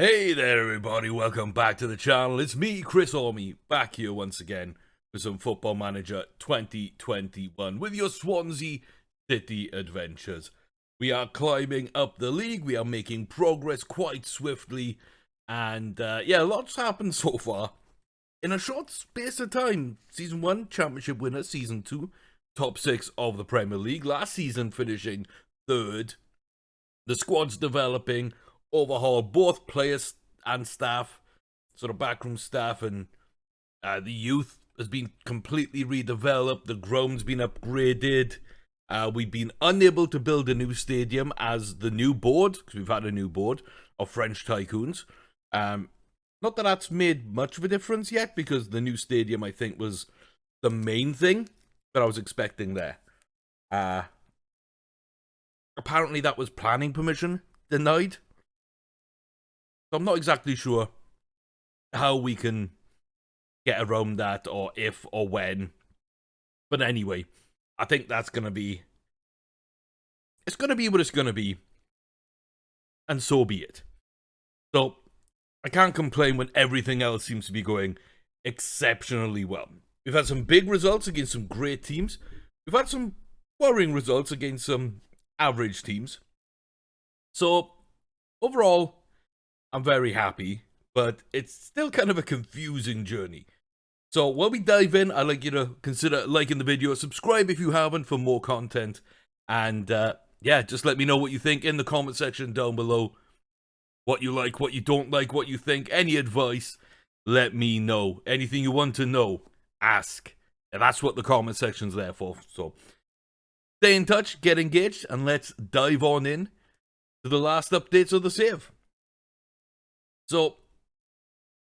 Hey there everybody, welcome back to the channel. It's me, Chris Orme, back here once again with some Football Manager 2021 with your Swansea City adventures. We are climbing up the league, we are making progress quite swiftly, and yeah, lots happened so far. In a short space of time, Season 1, Championship winner, Season 2, top 6 of the Premier League, last season finishing 3rd. The squad's developing, overhauled both players and staff, sort of backroom staff, and the youth has been completely redeveloped. The ground's been upgraded. We've been unable to build a new stadium as the new board, because we've had a new board of French tycoons. Not that that's made much of a difference yet, because the new stadium, I think, was the main thing that I was expecting there. Apparently that was planning permission denied. So I'm not exactly sure how we can get around that, or if or when. But anyway, I think that's going to be... It's going to be what it's going to be. And so be it. So, I can't complain when everything else seems to be going exceptionally well. We've had some big results against some great teams. We've had some worrying results against some average teams. So, overall, I'm very happy, but it's still kind of a confusing journey. So, while we dive in, I'd like you to consider liking the video, subscribe if you haven't for more content, and yeah, just let me know what you think in the comment section down below. What you like, what you don't like, what you think, any advice, let me know. Anything you want to know, ask. And that's what the comment section's there for. So, stay in touch, get engaged, and let's dive on in to the last updates of the save. So,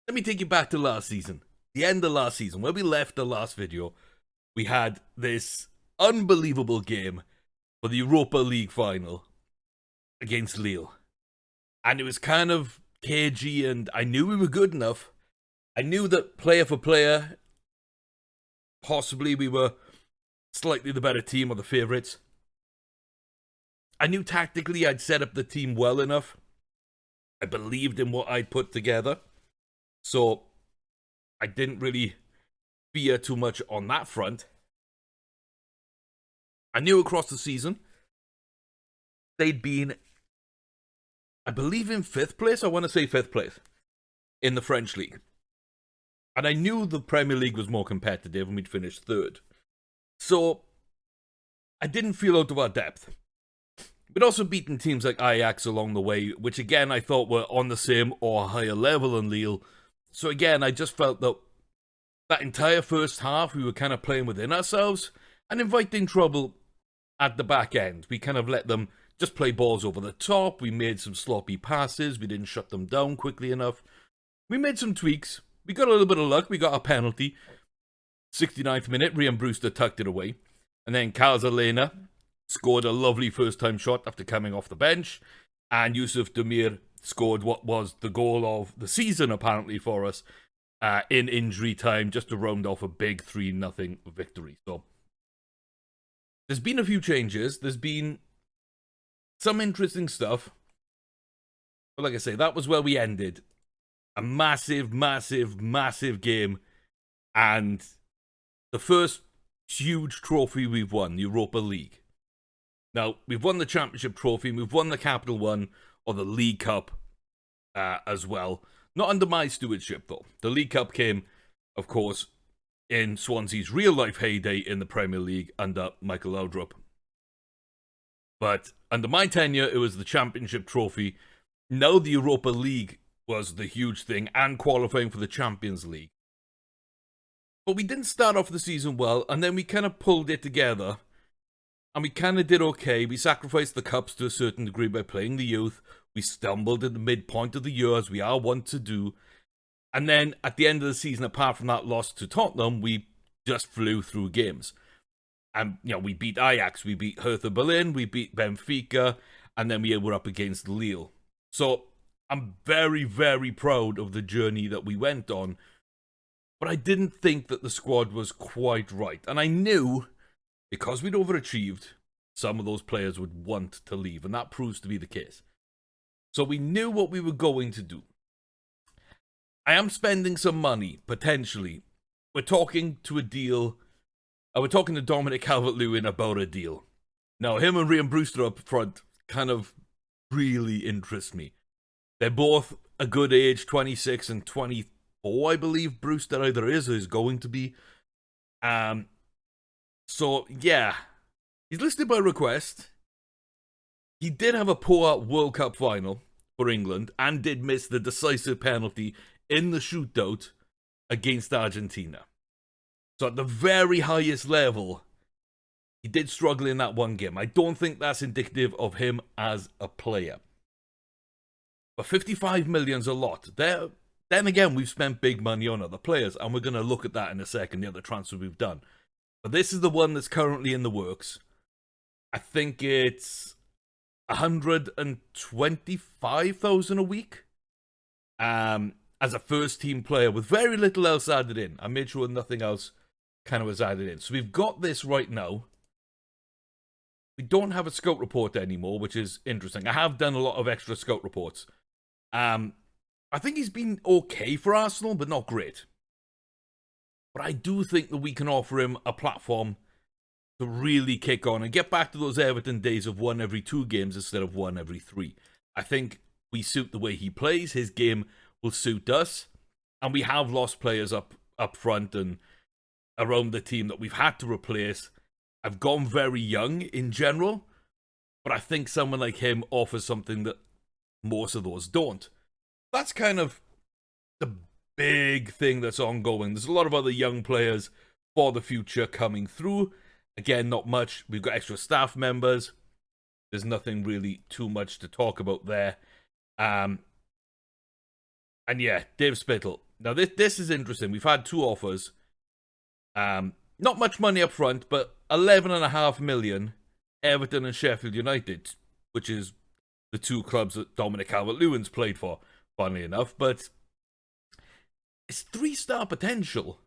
let me take you back to last season. The end of last season, where we left the last video, we had this unbelievable game for the Europa League final against Lille. And it was kind of cagey, and I knew we were good enough. I knew that player for player, possibly we were slightly the better team or the favourites. I knew tactically I'd set up the team well enough. I believed in what I'd put together. So, I didn't really fear too much on that front. I knew across the season, they'd been, I believe, in 5th place. I want to say 5th place in the French league. And I knew the Premier League was more competitive and we'd finished 3rd. So, I didn't feel out of our depth. We'd also beaten teams like Ajax along the way, which again I thought were on the same or higher level than Lille. So again, I just felt that that entire first half we were kind of playing within ourselves and inviting trouble at the back end. We kind of let them just play balls over the top. We made some sloppy passes. We didn't shut them down quickly enough. We made some tweaks. We got a little bit of luck. We got a penalty. 69th minute, Rian Brewster tucked it away. And then Calzalena scored a lovely first-time shot after coming off the bench. And Yusuf Demir scored what was the goal of the season, apparently, for us in injury time, just to round off a big 3-0 victory. So, there's been a few changes. There's been some interesting stuff. But like I say, that was where we ended. A massive, massive, massive game. And the first huge trophy we've won, the Europa League. Now, we've won the Championship Trophy, we've won the Capital One, or the League Cup as well. Not under my stewardship, though. The League Cup came, of course, in Swansea's real-life heyday in the Premier League under Michael Laudrup. But under my tenure, it was the Championship Trophy. Now the Europa League was the huge thing, and qualifying for the Champions League. But we didn't start off the season well, and then we kind of pulled it together. And we kind of did okay. We sacrificed the cups to a certain degree by playing the youth. We stumbled at the midpoint of the year, as we are wont to do. And then, at the end of the season, apart from that loss to Tottenham, we just flew through games. And, you know, we beat Ajax, we beat Hertha Berlin, we beat Benfica, and then we were up against Lille. So, I'm very, very proud of the journey that we went on. But I didn't think that the squad was quite right. And I knew, because we'd overachieved, some of those players would want to leave, and that proves to be the case. So we knew what we were going to do. I am spending some money, potentially. We're talking to a deal. We're talking to Dominic Calvert-Lewin about a deal. Now, him and Ryan Brewster up front kind of really interest me. They're both a good age, 26 and 24, I believe Brewster either is or is going to be. So, yeah. He's listed by request. He did have a poor World Cup final for England and did miss the decisive penalty in the shootout against Argentina. So at the very highest level, he did struggle in that one game. I don't think that's indicative of him as a player. But 55 million's a lot. Then again, we've spent big money on other players, and we're going to look at that in a second, the other transfer we've done. But this is the one that's currently in the works. I think it's 125,000 a week. As a first team player with very little else added in. I made sure nothing else kind of was added in. So we've got this right now. We don't have a scout report anymore, which is interesting. I have done a lot of extra scout reports. I think he's been okay for Arsenal, but not great. But I do think that we can offer him a platform to really kick on and get back to those Everton days of 1 every 2 games instead of 1 every 3. I think we suit the way he plays. His game will suit us, and we have lost players up front and around the team that we've had to replace. I've gone very young in general, but I think someone like him offers something that most of those don't. That's kind of the big thing that's ongoing. There's a lot of other young players for the future coming through. Again, not much. We've got extra staff members. There's nothing really too much to talk about there. And yeah, Dave Spittle. Now, this is interesting. We've had 2 offers. Not much money up front, but 11.5 million, Everton and Sheffield United, which is the 2 clubs that Dominic Calvert-Lewin's played for, funnily enough. But it's 3-star potential.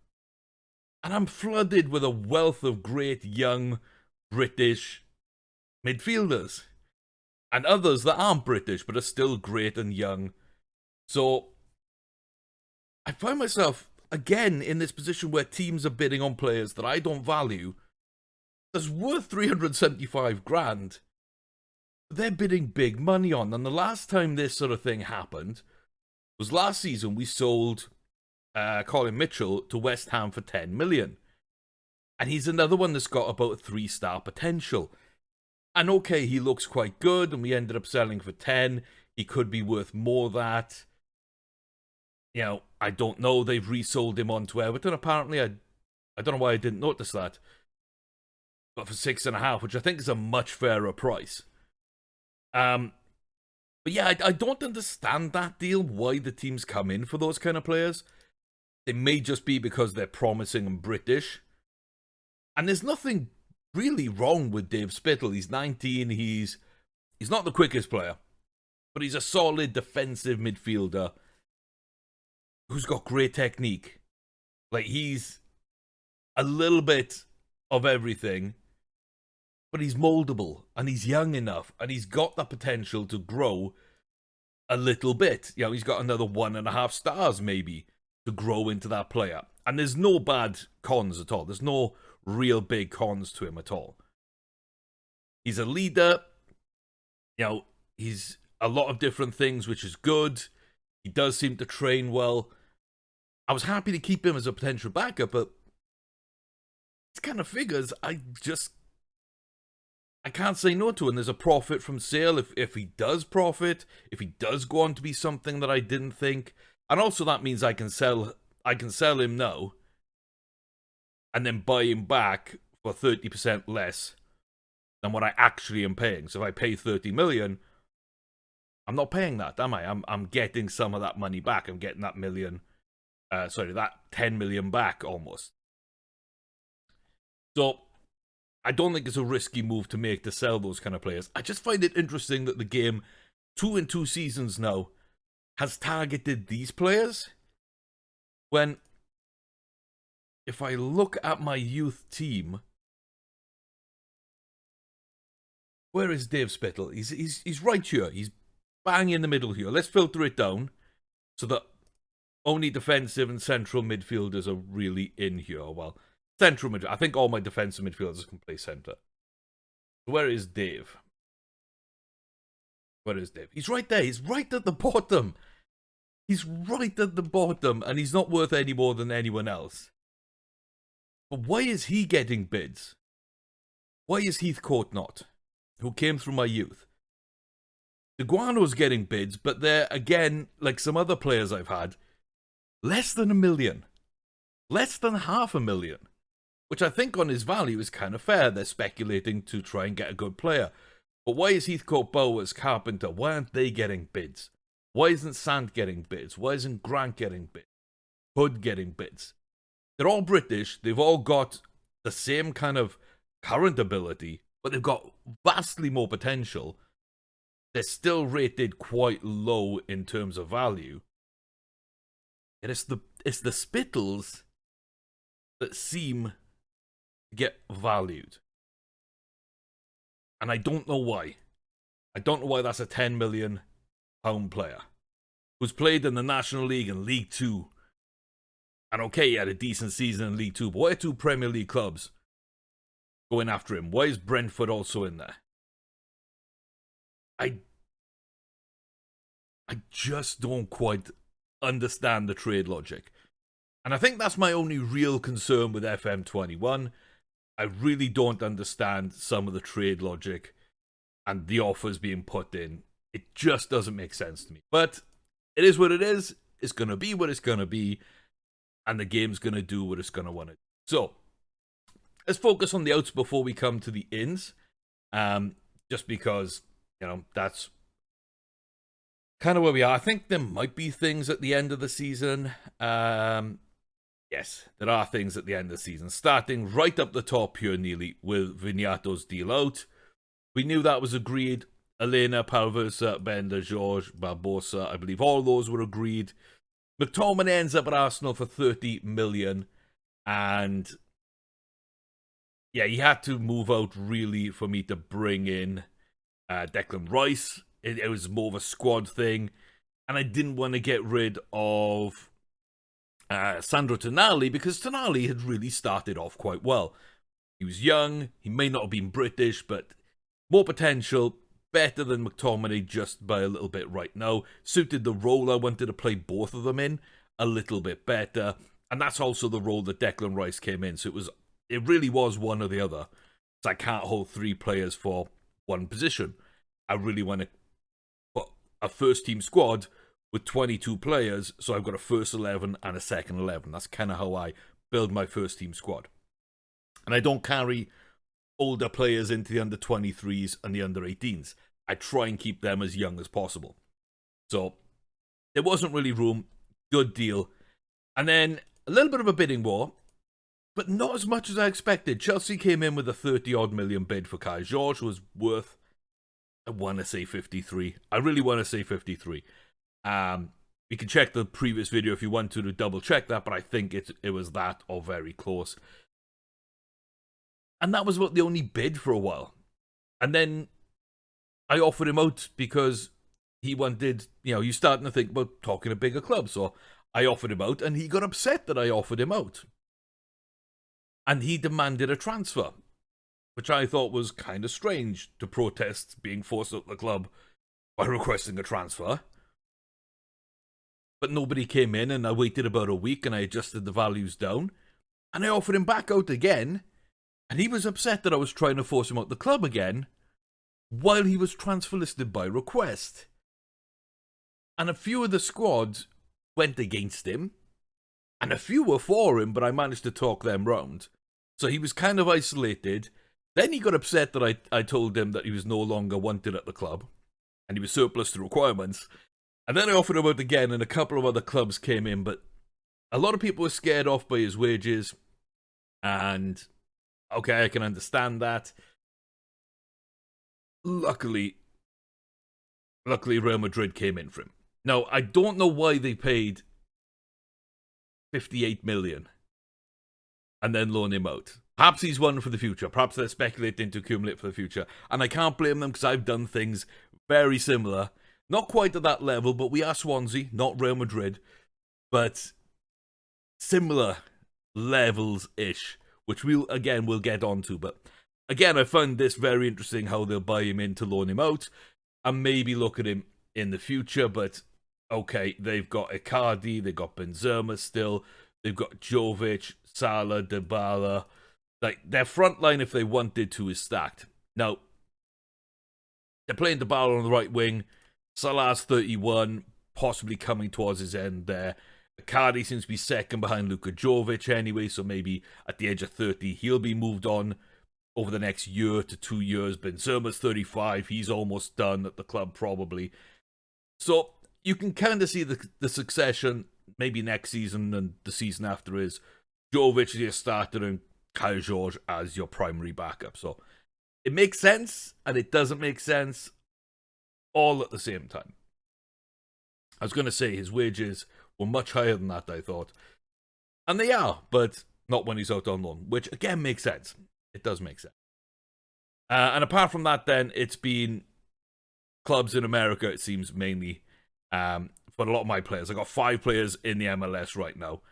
And I'm flooded with a wealth of great young British midfielders. And others that aren't British, but are still great and young. So I find myself, again, in this position where teams are bidding on players that I don't value, that's worth 375 grand. They're bidding big money on. And the last time this sort of thing happened was last season. We sold Colin Mitchell to West Ham for 10 million. And he's another one that's got about 3-star potential. And okay, he looks quite good, and we ended up selling for 10. He could be worth more than that. You know, I don't know. They've resold him on to Everton. Apparently, I don't know why I didn't notice that. But for 6.5, which I think is a much fairer price. But yeah, I don't understand that deal, why the teams come in for those kind of players. It may just be because they're promising and British. And there's nothing really wrong with Dave Spittle. He's 19, he's not the quickest player, but he's a solid defensive midfielder who's got great technique. Like, he's a little bit of everything, but he's moldable, and he's young enough, and he's got the potential to grow a little bit. You know, he's got another 1.5 stars, maybe, to grow into that player. And there's no bad cons at all. There's no real big cons to him at all. He's a leader. You know, he's a lot of different things, which is good. He does seem to train well. I was happy to keep him as a potential backup, but these kind of figures, I can't say no to. And there's a profit from sale if he does profit, if he does go on to be something that I didn't think. And also that means I can sell him now and then buy him back for 30% less than what I actually am paying. So if I pay 30 million, I'm not paying that, am I? I'm getting some of that money back. I'm getting that that 10 million back almost. So I don't think it's a risky move to make to sell those kind of players. I just find it interesting that the game, 2 seasons now, has targeted these players. When, if I look at my youth team, where is Dave Spittle? He's right here. He's bang in the middle here. Let's filter it down so that only defensive and central midfielders are really in here. Well, central midfield. I think all my defensive midfielders can play centre. Where is Dave? Where is Dave? He's right there. He's right at the bottom. He's right at the bottom, and he's not worth any more than anyone else. But why is he getting bids? Why is Heathcote not? Who came through my youth? Iguano's getting bids, but they're, again, like some other players I've had, less than $1 million. Less than $500,000. Which I think on his value is kind of fair. They're speculating to try and get a good player. But why is Heathcote, Bowers, Carpenter, why aren't they getting bids? Why isn't Sant getting bids? Why isn't Grant getting bids? Hood getting bids? They're all British. They've all got the same kind of current ability, but they've got vastly more potential. They're still rated quite low in terms of value. And it's the Spittles that seem to get valued. And I don't know why. I don't know why that's a £10 million player who's played in the National League and League Two. And okay, he had a decent season in League Two, but why are 2 Premier League clubs going after him? Why is Brentford also in there? I just don't quite understand the trade logic. And I think that's my only real concern with FM21. I really don't understand some of the trade logic and the offers being put in. It just doesn't make sense to me. But it is what it is. It's going to be what it's going to be. And the game's going to do what it's going to want to do. So, let's focus on the outs before we come to the ins. Just because, that's kind of where we are. I think there might be things at the end of the season. Yes, there are things at the end of the season. Starting right up the top here, nearly, with Vignato's deal out. We knew that was agreed. Elena, Palversa, Bender, George, Barbosa, I believe all those were agreed. McTominay ends up at Arsenal for $30 million. And yeah, he had to move out really for me to bring in Declan Rice. It was more of a squad thing. And I didn't want to get rid of Sandro Tonali because Tonali had really started off quite well. He was young. He may not have been British, but more potential. Better than McTominay just by a little bit right now. Suited the role I wanted to play both of them in a little bit better. And that's also the role that Declan Rice came in. So it really was one or the other. So I can't hold 3 players for one position. I really want to put a first team squad with 22 players. So I've got a first 11 and a second 11. That's kind of how I build my first team squad. And I don't carry older players into the under 23s and the under 18s. I try and keep them as young as possible. So there wasn't really room. Good deal. And then a little bit of a bidding war, but not as much as I expected. Chelsea came in with a 30-odd million bid for Kai George, who was worth, I want to say 53. I really want to say 53. You can check the previous video if you want to double check that, but I think it was that or very close. And that was about the only bid for a while. And then I offered him out because he wanted, you're starting to think about talking to bigger clubs. So I offered him out and he got upset that I offered him out. And he demanded a transfer, which I thought was kind of strange to protest being forced out of the club by requesting a transfer. But nobody came in and I waited about a week and I adjusted the values down. And I offered him back out again. And he was upset that I was trying to force him out the club again while he was transfer listed by request. And a few of the squad went against him. And a few were for him, but I managed to talk them round. So he was kind of isolated. Then he got upset that I told him that he was no longer wanted at the club. And he was surplus to requirements. And then I offered him out again and a couple of other clubs came in. But a lot of people were scared off by his wages. And okay, I can understand that. Luckily, Real Madrid came in for him. Now, I don't know why they paid 58 million and then loan him out. Perhaps he's one for the future. Perhaps they're speculating to accumulate for the future. And I can't blame them because I've done things very similar. Not quite at that level, but we are Swansea, not Real Madrid. but similar levels-ish, which we'll get onto. But again, I find this very interesting, how they'll buy him in to loan him out and maybe look at him in the future. But okay, they've got Icardi, they've got Benzema still, they've got Jovic, Salah, Dybala. Like, their front line, if they wanted to, is stacked. Now, they're playing Dybala on the right wing. Salah's 31, possibly coming towards his end there. Icardi seems to be second behind Luka Jovic anyway, so maybe at the age of 30, he'll be moved on over the next year to 2 years. Benzema's 35, he's almost done at the club probably. So you can kind of see the succession maybe next season, and the season after is Jovic as your starter and Kyle George as your primary backup. So it makes sense and it doesn't make sense all at the same time. I was going to say his wages were much higher than that, I thought. And they are, but not when he's out on loan, which again makes sense. It does make sense. And apart from that, then, it's been clubs in America, it seems, mainly, for a lot of my players. I got 5 players in the MLS right now.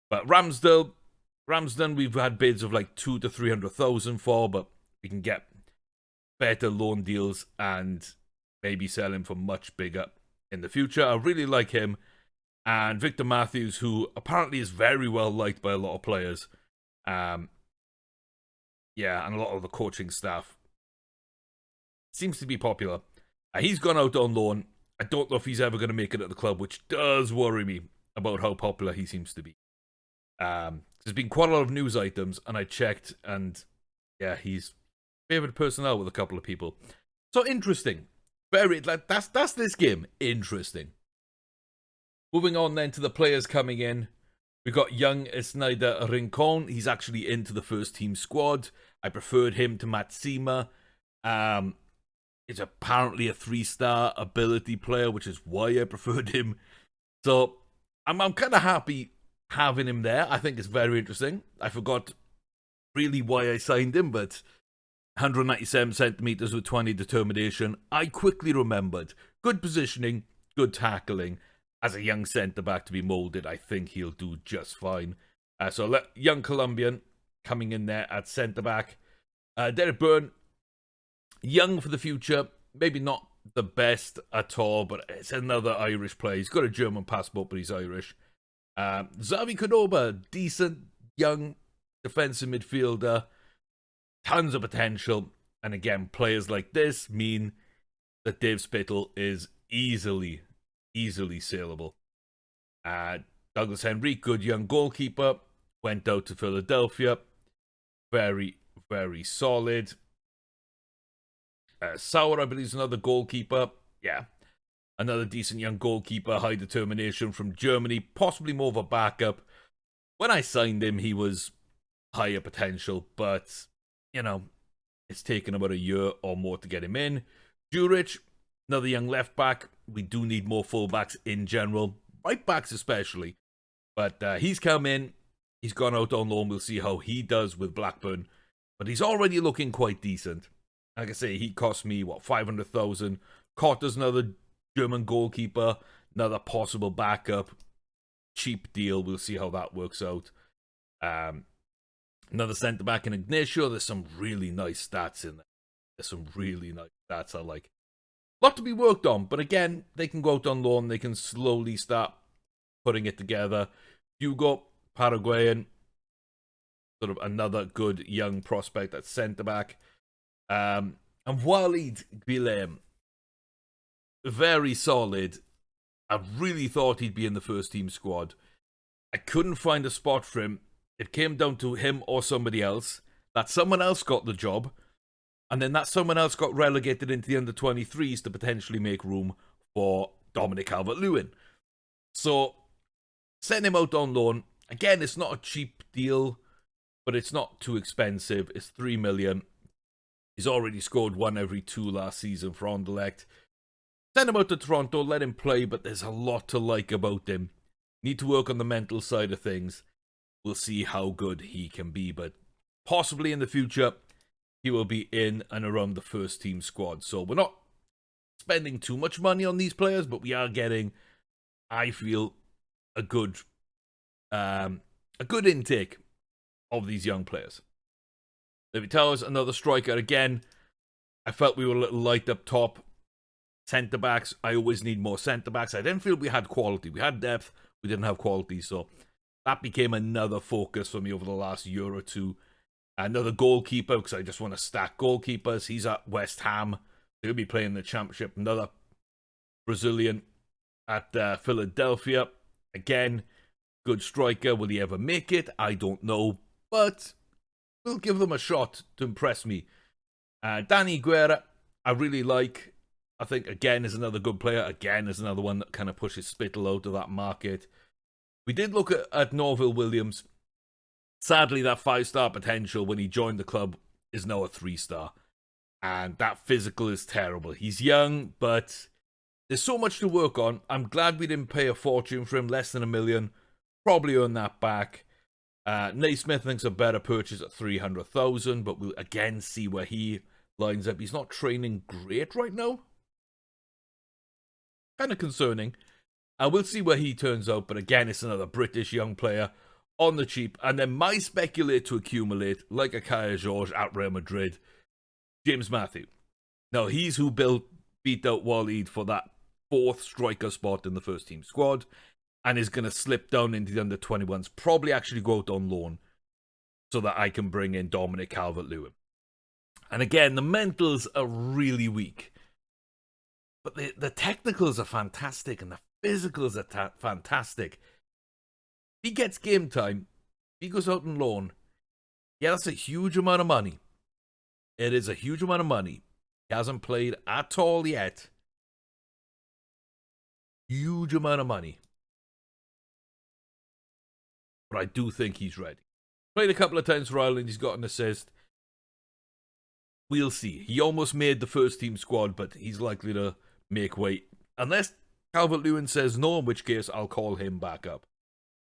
But Ramsden, we've had bids of like 200,000 to 300,000 for, but we can get better loan deals and maybe sell him for much bigger in the future. I really like him. And Victor Matthews, who apparently is very well liked by a lot of players. Yeah, and a lot of the coaching staff. Seems to be popular. He's gone out on loan. I don't know if he's ever going to make it at the club, which does worry me about how popular he seems to be. There's been quite a lot of news items, and I checked, and yeah, he's favourite personnel with a couple of people. So interesting. Very, like, that's this game. Interesting. Moving on then to the players coming in. We've got young Snyder Rincon. He's actually into the first team squad. I preferred him to Matsima. He's apparently a 3-star ability player, which is why I preferred him. So I'm kind of happy having him there. I think it's very interesting. I forgot really why I signed him, but 197 centimeters with 20 determination. I quickly remembered good positioning, good tackling. As a young centre-back to be moulded, I think he'll do just fine. So young Colombian coming in there at centre-back. Derek Byrne, young for the future. Maybe not the best at all, but it's another Irish player. He's got a German passport, but he's Irish. Xavi Cordoba, decent, young defensive midfielder. Tons of potential. And again, players like this mean that Dave Spittle is easily saleable. Douglas Henrique, good young goalkeeper, went out to Philadelphia. Very, very solid. Sauer, I believe, is another goalkeeper. Yeah, another decent young goalkeeper, high determination from Germany, possibly more of a backup. When I signed him, he was higher potential, but, you know, it's taken about a year or more to get him in. Juric, another young left back. We do need more fullbacks in general, right backs especially. But he's come in. He's gone out on loan. We'll see how he does with Blackburn. But he's already looking quite decent. Like I say, he cost me, 500,000. Cotter's another German goalkeeper. Another possible backup. Cheap deal. We'll see how that works out. Another centre-back in Ignacio. There's some really nice stats in there. There's some really nice stats I like. Lot to be worked on, but again, they can go out on loan. They can slowly start putting it together. Hugo, Paraguayan, sort of another good young prospect at centre-back. And Walid Guillem, very solid. I really thought he'd be in the first team squad. I couldn't find a spot for him. It came down to him or somebody else. That someone else got the job. And then that someone else got relegated into the under-23s to potentially make room for Dominic Calvert-Lewin. So, send him out on loan. Again, it's not a cheap deal, but it's not too expensive. It's 3 million. He's already scored 1 every 2 last season for Anderlecht. Send him out to Toronto, let him play, but there's a lot to like about him. Need to work on the mental side of things. We'll see how good he can be, but possibly in the future, he will be in and around the first team squad. So we're not spending too much money on these players, but we are getting, I feel, a good a good intake of these young players. Levi Towers, another striker. Again, I felt we were a little light up top. Centre-backs, I always need more centre-backs. I didn't feel we had quality. We had depth, we didn't have quality, so that became another focus for me over the last year or two. Another goalkeeper, because I just want to stack goalkeepers. He's at West Ham. He'll be playing the Championship. Another Brazilian at Philadelphia. Again, good striker. Will he ever make it? I don't know, but we'll give them a shot to impress me. Danny Guerra, I really like. I think, again, is another good player. Again, is another one that kind of pushes Spittle out of that market. We did look at Norville Williams. Sadly, that 5-star potential when he joined the club is now a 3-star. And that physical is terrible. He's young, but there's so much to work on. I'm glad we didn't pay a fortune for him, less than $1 million. Probably earn that back. Naismith thinks a better purchase at $300,000, but we'll again see where he lines up. He's not training great right now. Kind of concerning. We'll see where he turns out, but again, it's another British young player on the cheap. And then my speculate to accumulate, like a Kaya George at Real Madrid, James Matthew. Now, he's who beat out Waleed for that 4th striker spot in the first team squad, and is going to slip down into the under-21s, probably actually go out on loan, so that I can bring in Dominic Calvert-Lewin. And again, the mentals are really weak. But the technicals are fantastic, and the physicals are fantastic. If he gets game time, if he goes out on loan, yeah, that's a huge amount of money. It is a huge amount of money. He hasn't played at all yet. Huge amount of money. But I do think he's ready. Played a couple of times for Ireland. He's got an assist. We'll see. He almost made the first team squad, but he's likely to make weight. Unless Calvert-Lewin says no, in which case I'll call him back up.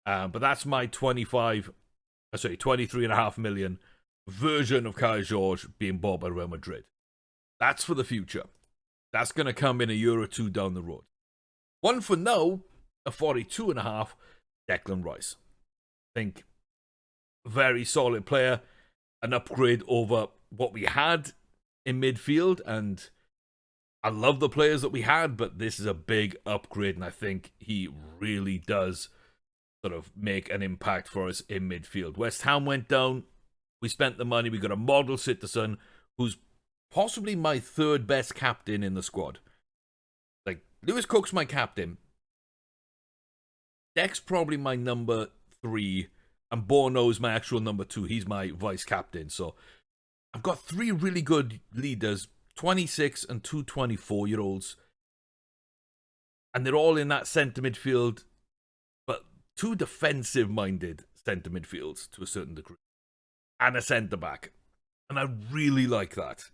But that's my 23.5 million version of Kai George being bought by Real Madrid. That's for the future. That's going to come in a year or two down the road. One for now, a 42.5, Declan Rice. I think very solid player, an upgrade over what we had in midfield, and I love the players that we had, but this is a big upgrade, and I think he really does sort of make an impact for us in midfield. West Ham went down. We spent the money. We got a model citizen who's possibly my 3rd best captain in the squad. Like, Lewis Cook's my captain. Deck's probably my number 3, and Bono's my actual number 2. He's my vice captain. So I've got 3 really good leaders, 26 and 2 24-year-olds. And they're all in that centre midfield, but 2 defensive-minded centre midfields to a certain degree. And a centre-back. And I really like that.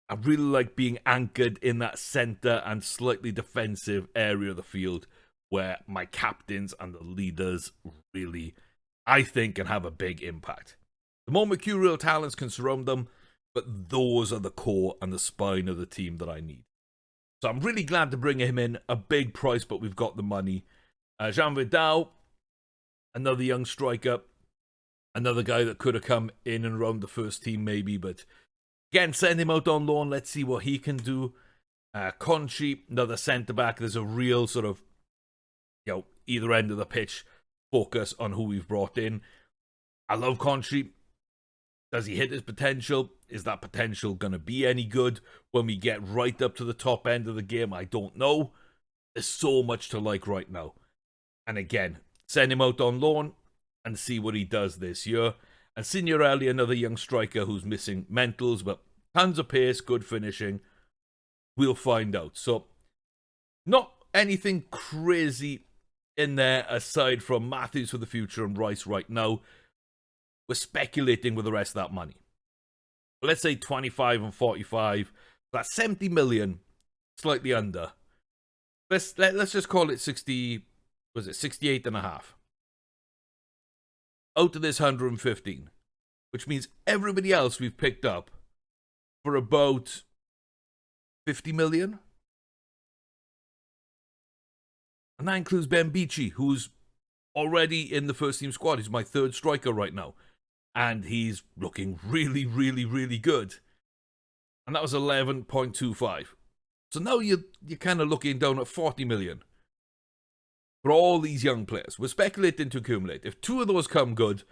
I really like being anchored in that centre and slightly defensive area of the field where my captains and the leaders really, I think, can have a big impact. The more mercurial talents can surround them, but those are the core and the spine of the team that I need. So I'm really glad to bring him in. A big price, but we've got the money. Jean Vidal, another young striker. Another guy that could have come in and around the first team maybe, but again, send him out on loan. Let's see what he can do. Conchi, another centre-back. There's a real sort of, either end of the pitch focus on who we've brought in. I love Conchi. Does he hit his potential? Is that potential going to be any good when we get right up to the top end of the game? I don't know. There's so much to like right now. And again, send him out on loan and see what he does this year. And Signorelli, another young striker who's missing mentals, but tons of pace, good finishing. We'll find out. So, not anything crazy in there aside from Matthews for the future and Rice right now. We're speculating with the rest of that money. Let's say 25 and 45. That's 70 million, slightly under. Let's just call it 60. Was it 68.5? Out of this 115, which means everybody else we've picked up for about 50 million. And that includes Ben Beachy, who's already in the first team squad. He's my third striker right now. And he's looking really, really, really good. And that was 11.25. So now you're kind of looking down at 40 million for all these young players. We're speculating to accumulate. If 2 of those come good,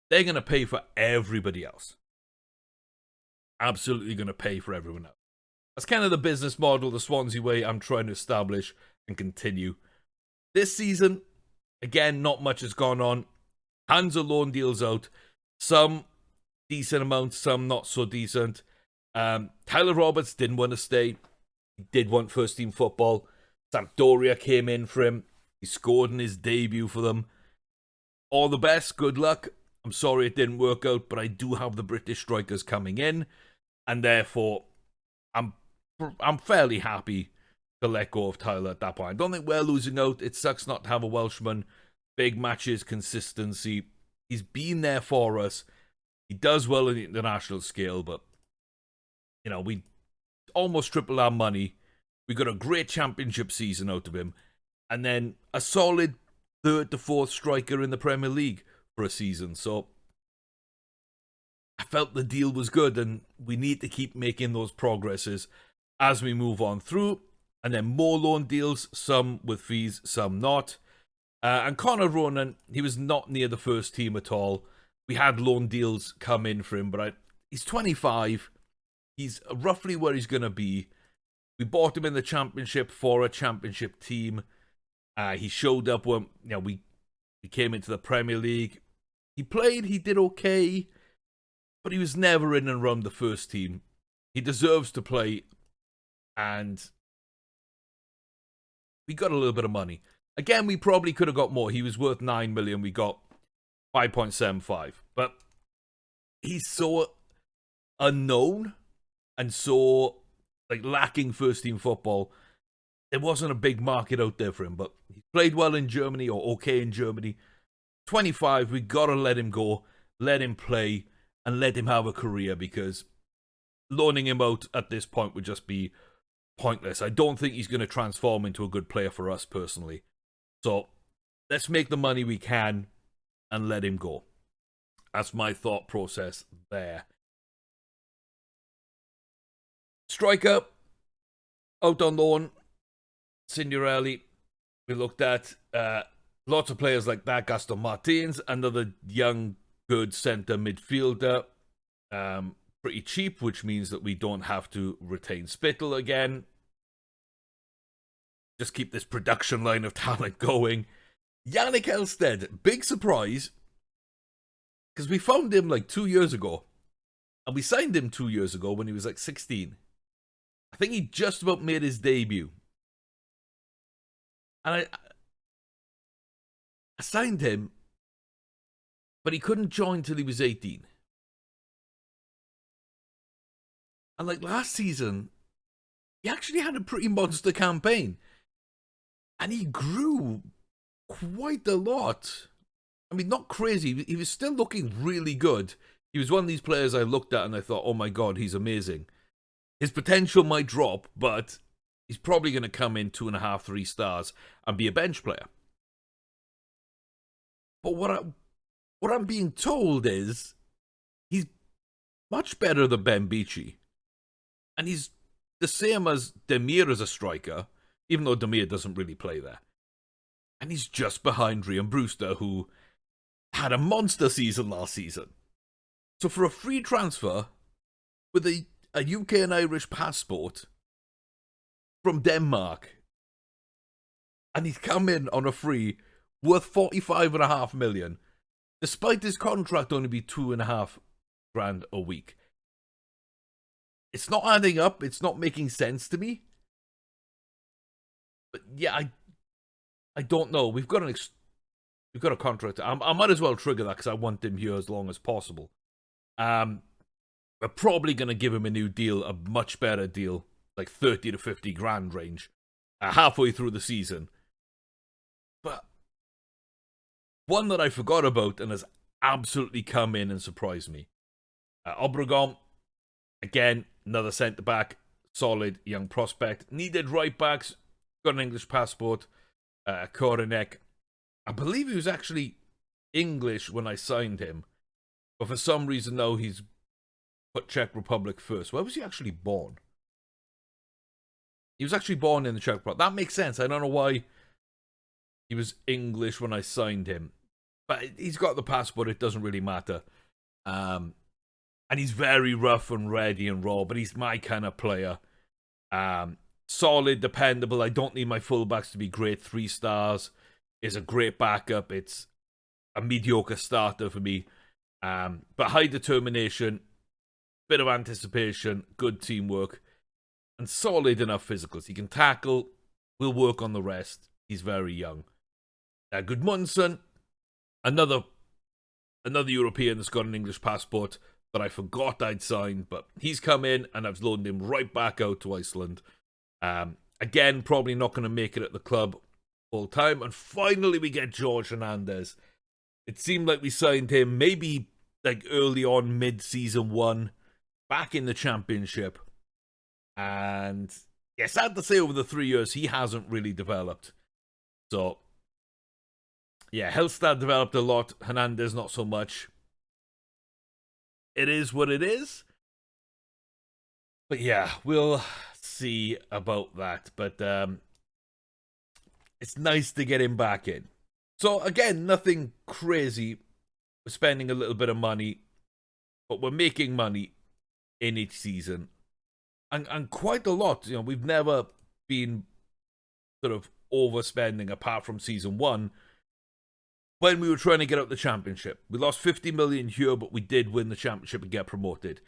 they're going to pay for everybody else. Absolutely going to pay for everyone else. That's kind of the business model, the Swansea way I'm trying to establish and continue. This season, again, not much has gone on. Tons of loan deals out. Some decent amounts, some not so decent. Tyler Roberts didn't want to stay. He did want first team football. Sampdoria came in for him. He scored in his debut for them. All the best. Good luck. I'm sorry it didn't work out, but I do have the British strikers coming in, and therefore I'm fairly happy to let go of Tyler at that point. I don't think we're losing out. It sucks not to have a Welshman. Big matches, consistency. He's been there for us. He does well on the international scale, but we almost tripled our money. We got a great championship season out of him, and then a solid 3rd to 4th striker in the Premier League for a season. So I felt the deal was good, and we need to keep making those progresses as we move on through. And then more loan deals, some with fees, some not. And Connor Ronan, he was not near the first team at all. We had loan deals come in for him, but he's 25. He's roughly where he's going to be. We bought him in the championship for a championship team. He showed up when we came into the Premier League. He played, he did okay, but he was never in and around the first team. He deserves to play, and we got a little bit of money. Again, we probably could have got more. He was worth 9 million. We got 5.75. But he's so unknown and so lacking first team football. There wasn't a big market out there for him, but he played well in Germany, or okay in Germany. 25, we got to let him go, let him play, and let him have a career, because loaning him out at this point would just be pointless. I don't think he's going to transform into a good player for us personally. So let's make the money we can and let him go. That's my thought process there. Striker, out on loan, Signorelli. We looked at lots of players like that. Gaston Martins, another young, good centre midfielder. Pretty cheap, which means that we don't have to retain Spittle again. Just keep this production line of talent going. Yannick Elstead, big surprise, because we found him 2 years ago, and we signed him 2 years ago when he was 16. I think he just about made his debut, and I signed him, but he couldn't join till he was 18. And last season, he actually had a pretty monster campaign. And he grew quite a lot. I mean, not crazy. He was still looking really good. He was one of these players I looked at and I thought, oh my God, he's amazing. His potential might drop, but he's probably going to come in 2.5, 3 stars and be a bench player. But what I'm being told is he's much better than Ben Beachy. And he's the same as Demir as a striker, even though Demir doesn't really play there. And he's just behind Rhian Brewster, who had a monster season last season. So for a free transfer with a UK and Irish passport from Denmark, and he's come in on a free worth 45.5 million, despite his contract only be 2.5 grand a week. It's not adding up. It's not making sense to me. But yeah, I don't know. We've got a contract. I might as well trigger that because I want him here as long as possible. We're probably going to give him a new deal, a much better deal, 30 to 50 grand range, halfway through the season. But one that I forgot about and has absolutely come in and surprised me. Obregon, again, another centre-back, solid young prospect. Needed right-backs, got an English passport. Koronek, I believe he was actually English when I signed him, but for some reason now he's put Czech Republic first. Where was he actually born? He was actually born in the Czech Republic. That makes sense. I don't know why he was English when I signed him, but he's got the passport. It doesn't really matter. And he's very rough and ready and raw, but he's my kind of player. Solid, dependable. I don't need my fullbacks to be great. 3 stars is a great backup. It's a mediocre starter for me. But high determination, bit of anticipation, good teamwork, and solid enough physicals. He can tackle. We'll work on the rest. He's very young. Gudmundsson, another European that's got an English passport that I forgot I'd signed, but he's come in and I've loaned him right back out to Iceland. Again, probably not going to make it at the club full time. And finally, we get George Hernandez. It seemed like we signed him maybe like early on, mid-season 1, back in the championship. And yeah, sad to say, over the 3 years, he hasn't really developed. So, yeah, Hellstad developed a lot. Hernandez, not so much. It is what it is. But yeah, we'll see about that. But it's nice to get him back in. So, again, nothing crazy. We're spending a little bit of money, but we're making money in each season. And quite a lot. You know, we've never been sort of overspending apart from season 1 when we were trying to get out the championship. We lost 50 million here, but we did win the championship and get promoted.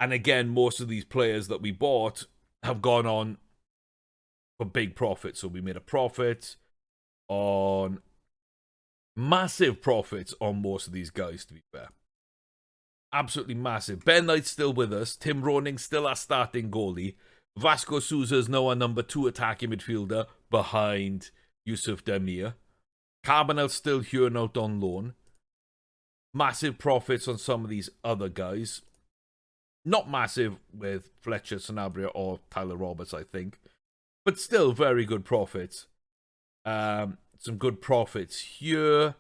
And again, most of these players that we bought have gone on for big profits. So we made a profit on massive profits on most of these guys, to be fair. Absolutely massive. Ben Knight's still with us. Tim Roning's still our starting goalie. Vasco Sousa's now our number 2 attacking midfielder behind Yusuf Demir. Carbonell's still here and out on loan. Massive profits on some of these other guys. Not massive with Fletcher, Sanabria, or Tyler Roberts, I think. But still very good profits. Some good profits here.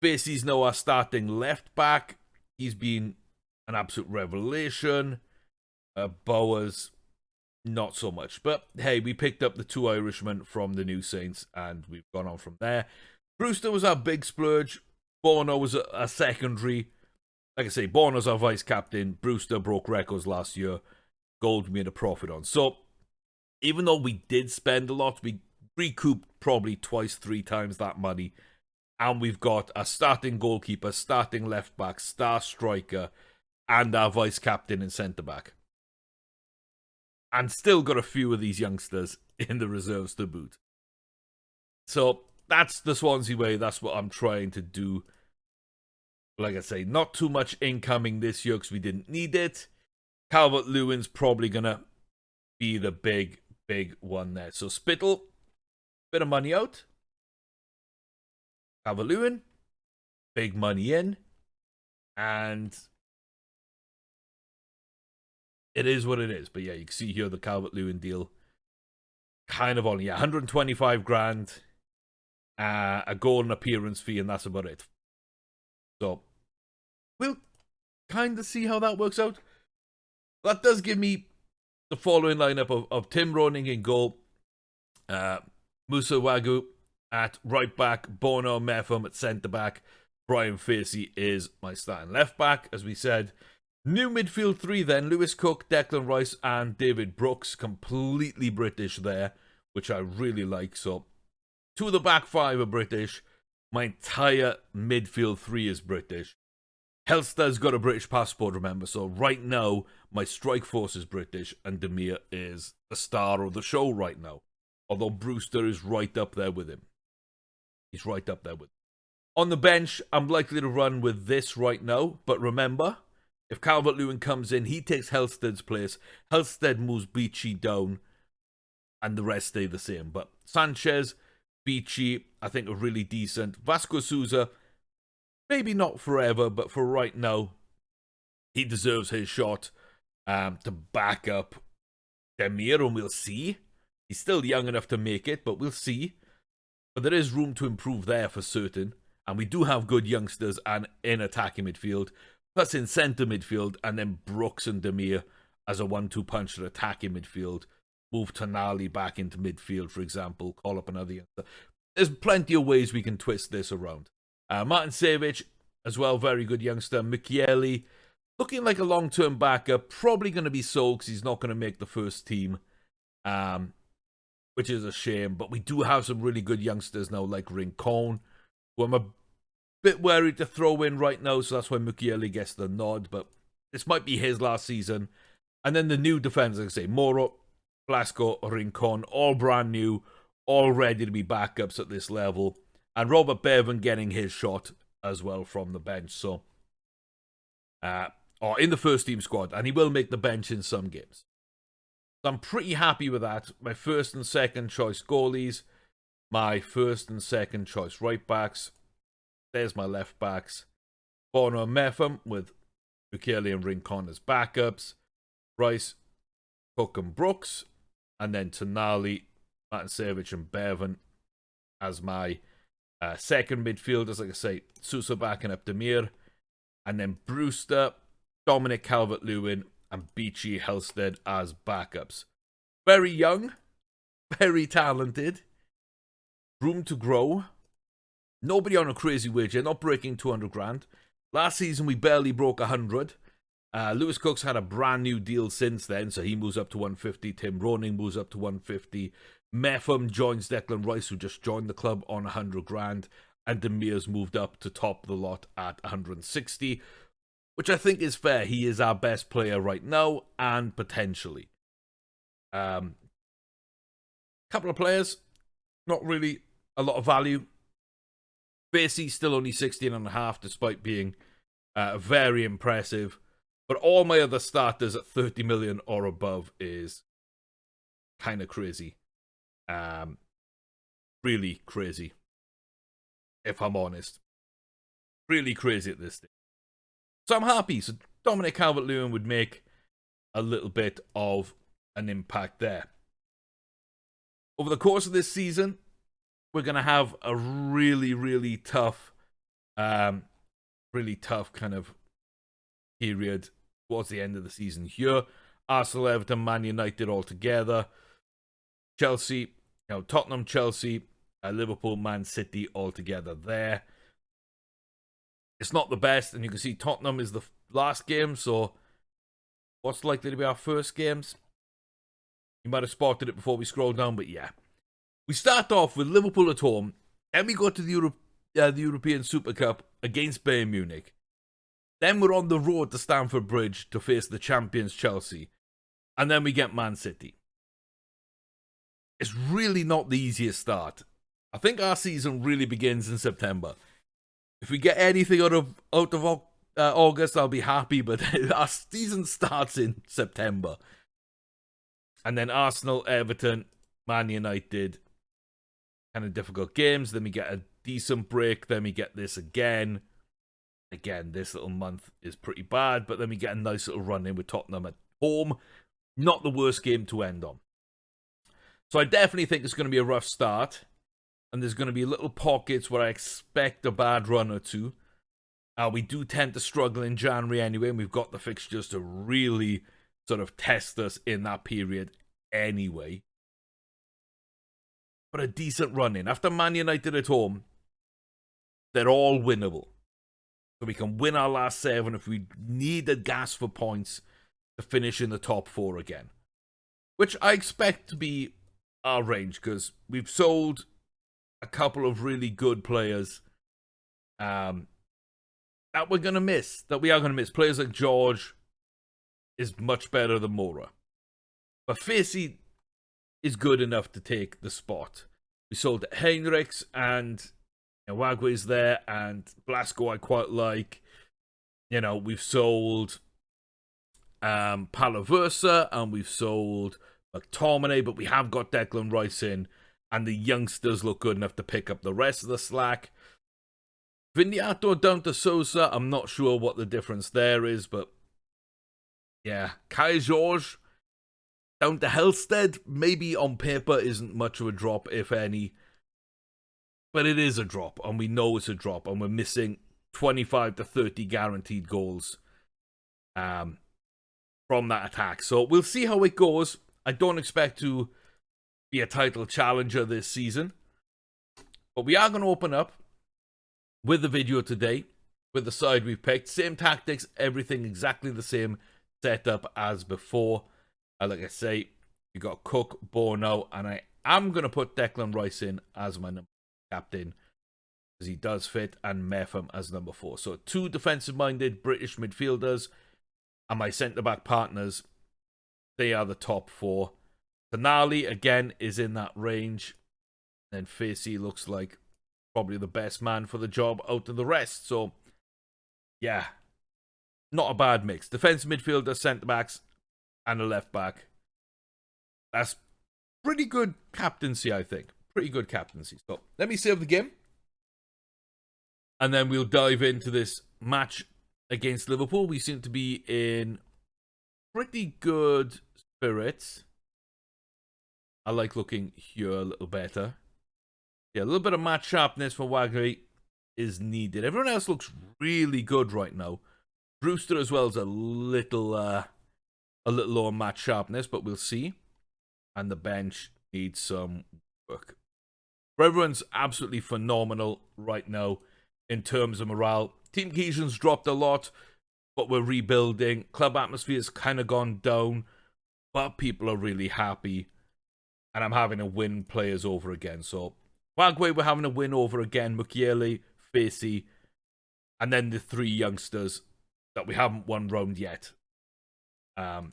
Basie's now our starting left back. He's been an absolute revelation. Bowers, not so much. But hey, we picked up the 2 Irishmen from the New Saints, and we've gone on from there. Brewster was our big splurge. Bono was a secondary. Like I say, Bono's our vice captain. Brewster broke records last year. Gold made a profit on. So, even though we did spend a lot, we recouped probably 2-3 times that money. And we've got a starting goalkeeper, starting left back, star striker, and our vice captain and centre back. And still got a few of these youngsters in the reserves to boot. So that's the Swansea way. That's what I'm trying to do. Like I say, not too much incoming this year because we didn't need it. Calvert-Lewin's probably going to be the big one there. So Spittle, bit of money out. Calvert-Lewin, big money in. And it is what it is. But yeah, you can see here the Calvert-Lewin deal. Kind of only 125 grand. A goal and appearance fee, and that's about it. So, we'll kind of see how that works out. That does give me the following lineup of Tim Roning in goal, Musa Wagu at right back, Bono Mefam at centre back, Brian Facey is my starting left back, as we said. New midfield 3 then, Lewis Cook, Declan Rice, and David Brooks, completely British there, which I really like. So, 2 of the back 5 are British. My entire midfield 3 is British. Hellstad's got a British passport, remember, so right now, my strike force is British, and Demir is the star of the show right now. Although Brewster is right up there with him. He's right up there with him. On the bench, I'm likely to run with this right now, but remember, if Calvert-Lewin comes in, he takes Hellstad's place. Hellstad moves Beachy down, and the rest stay the same. But Sanchez, Beachy, I think are really decent. Vasco Sousa, maybe not forever, but for right now, he deserves his shot to back up Demir, and we'll see. He's still young enough to make it, but we'll see. But there is room to improve there for certain. And we do have good youngsters and in attacking midfield, plus in centre midfield, and then Brooks and Demir as a 1-2 punch at attacking midfield. Move Tonali back into midfield, for example. Call up another youngster. There's plenty of ways we can twist this around. Martin Savic, as well, very good youngster. Michele, looking like a long-term backup. Probably going to be sold because he's not going to make the first team. Which is a shame. But we do have some really good youngsters now, like Rincon, who I'm a bit worried to throw in right now, so that's why Michele gets the nod. But this might be his last season. And then the new defenders, like I say, Moro, Blasco, Rincon, all brand new, all ready to be backups at this level. And Robert Bevan getting his shot as well from the bench. So, or in the first team squad. And he will make the bench in some games. So I'm pretty happy with that. My first and second choice goalies. My first and second choice right backs. There's my left backs. Bono and Metham with Michele and Rincon as backups. Rice, Cook and Brooks. And then Tonali, Martin Savic and Bevan as my second midfielders. Like I say, Sousa backing up Demir. And then Brewster, Dominic Calvert-Lewin, and Beachy Helsted as backups. Very young, very talented, room to grow. Nobody on a crazy wage, not breaking 200 grand. Last season we barely broke 100. Lewis Cook's had a brand new deal since then, so he moves up to 150. Tim Roning moves up to 150. Metham joins Declan Rice, who just joined the club, on 100 grand. And Demir's moved up to top the lot at 160. Which I think is fair. He is our best player right now, and potentially. Couple of players, not really a lot of value. Basie still only 16.5, despite being very impressive. But all my other starters at 30 million or above is kind of crazy. Really crazy, if I'm honest. Really crazy at this stage. So I'm happy. So Dominic Calvert-Lewin would make a little bit of an impact there. Over the course of this season, we're going to have a really, really tough kind of period towards the end of the season here. Arsenal, Everton, Man United all together. Chelsea, Tottenham, Chelsea, Liverpool, Man City all together there. It's not the best, and you can see Tottenham is the last game, so what's likely to be our first games? You might have spotted it before we scroll down, but yeah. We start off with Liverpool at home, then we go to the European Super Cup against Bayern Munich. Then we're on the road to Stamford Bridge to face the champions Chelsea, and then we get Man City. It's really not the easiest start. I think our season really begins in September. If we get anything out of August, I'll be happy, but our season starts in September. And then Arsenal, Everton, Man United, kind of difficult games. Then we get a decent break. Then we get this again. Again, this little month is pretty bad, but then we get a nice little run in with Tottenham at home. Not the worst game to end on. So I definitely think it's going to be a rough start. And there's going to be little pockets where I expect a bad run or two. We do tend to struggle in January anyway, and we've got the fixtures to really sort of test us in that period anyway. But a decent run in. After Man United at home, they're all winnable. So we can win our last 7 if we need a gas for points to finish in the top 4 again. Which I expect to be our range, because we've sold a couple of really good players that we're going to miss. That we are going to miss. Players like George is much better than Mora. But Facey is good enough to take the spot. We sold Heinrichs and Wagwe's there, and Blasco I quite like. We've sold Palaversa, and we've sold McTominay, but we have got Declan Rice in. And the youngsters look good enough to pick up the rest of the slack. Vignato down to Sosa. I'm not sure what the difference there is, but yeah. Kai George down to Helsted. Maybe on paper isn't much of a drop, if any. But it is a drop, and we know it's a drop, and we're missing 25 to 30 guaranteed goals from that attack. So we'll see how it goes. I don't expect to be a title challenger this season, but we are going to open up with the video today, with the side we've picked. Same tactics, everything exactly the same setup as before. Like I say, you got Cook, Bono, and I am going to put Declan Rice in as my number captain, because he does fit, and Metham as number 4. So 2 defensive-minded British midfielders, and my centre-back partners, they are the top 4. Tonali, again, is in that range. And Facey looks like probably the best man for the job out of the rest. So, yeah, not a bad mix. Defensive midfielder, centre-backs, and a left-back. That's pretty good captaincy, I think. Pretty good captaincy. So, let me save the game. And then we'll dive into this match against Liverpool. We seem to be in pretty good spirits. I like looking here a little better. Yeah, a little bit of match sharpness for Wagner is needed. Everyone else looks really good right now. Brewster as well is a little low on match sharpness, but we'll see. And the bench needs some work. But everyone's absolutely phenomenal right now in terms of morale. Team cohesion's dropped a lot, but we're rebuilding. Club atmosphere's kind of gone down, but people are really happy. And I'm having to win players over again. So, Wagway, we're having to win over again. Mukiele, Facey, and then the 3 youngsters that we haven't won round yet. And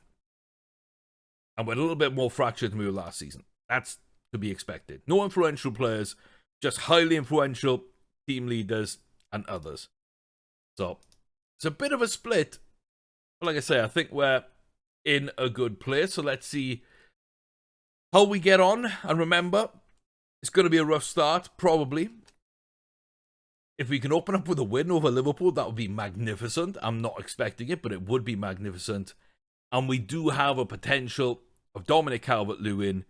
we're a little bit more fractured than we were last season. That's to be expected. No influential players, just highly influential team leaders and others. So, it's a bit of a split. But like I say, I think we're in a good place. So, let's see how we get on. And remember, it's going to be a rough start, probably. If we can open up with a win over Liverpool, that would be magnificent. I'm not expecting it, but it would be magnificent. And we do have a potential of Dominic Calvert-Lewin